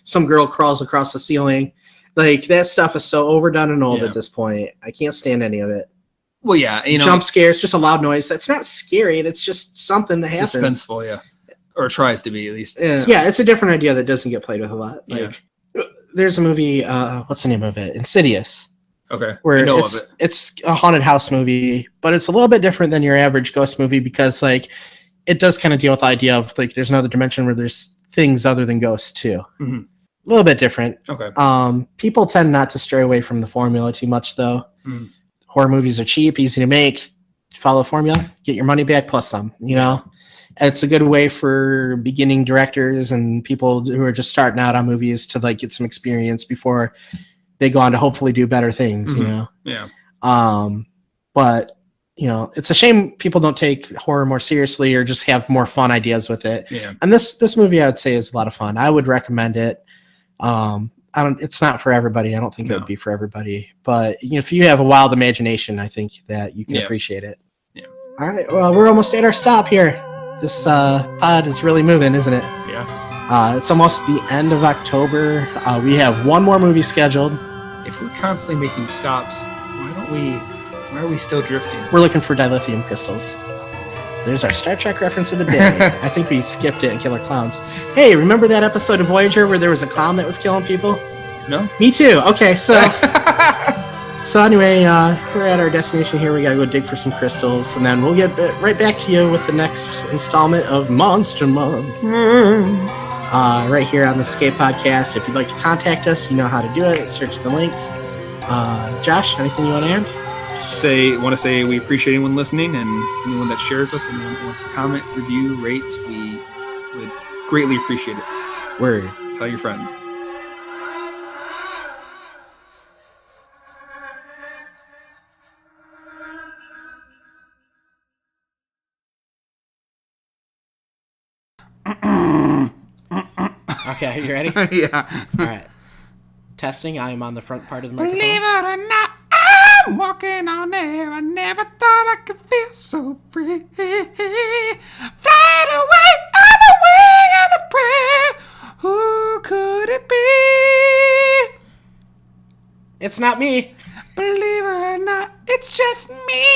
some girl crawls across the ceiling. Like, that stuff is so overdone and old at this point. I can't stand any of it. Well, yeah. Jump scares, just a loud noise. That's not scary. That's just something that happens. Suspenseful, yeah. Or tries to be, at least. Yeah, it's a different idea that doesn't get played with a lot. Like, there's a movie, what's the name of it? Insidious. Okay. Where it's a haunted house movie, but it's a little bit different than your average ghost movie because, like, it does kind of deal with the idea of, like, there's another dimension where there's things other than ghosts, too. A little bit different. Okay. People tend not to stray away from the formula too much, though. Horror movies are cheap, easy to make. Follow the formula, get your money back plus some, It's a good way for beginning directors and people who are just starting out on movies to like get some experience before they go on to hopefully do better things, Yeah. But it's a shame people don't take horror more seriously or just have more fun ideas with it. Yeah. And this movie I would say is a lot of fun. I would recommend it. It's not for everybody. I don't think it would be for everybody, but if you have a wild imagination, I think that you can appreciate it. Yeah. All right. Well, we're almost at our stop here. This pod is really moving, isn't it? Yeah. It's almost the end of October. We have one more movie scheduled. If we're constantly making stops, why are we still drifting? We're looking for dilithium crystals. There's our Star Trek reference of the day. I think we skipped it in Killer Clowns. Hey, remember that episode of Voyager where there was a clown that was killing people? No. Me too. Okay, so... So anyway, we're at our destination here. We gotta go dig for some crystals, and then we'll get right back to you with the next installment of Monster Month. Right here on the Escape Podcast. If you'd like to contact us, you know how to do it. Search the links. Josh, anything you want to add? Want to say we appreciate anyone listening and anyone that shares us and anyone who wants to comment, review, rate. We would greatly appreciate it. Word. Tell your friends. Okay, are you ready? Yeah. All right. Testing. I am on the front part of the microphone. Believe it or not, I'm walking on air. I never thought I could feel so free. Flying away on the wing of a prayer. Who could it be? It's not me. Believe it or not, it's just me.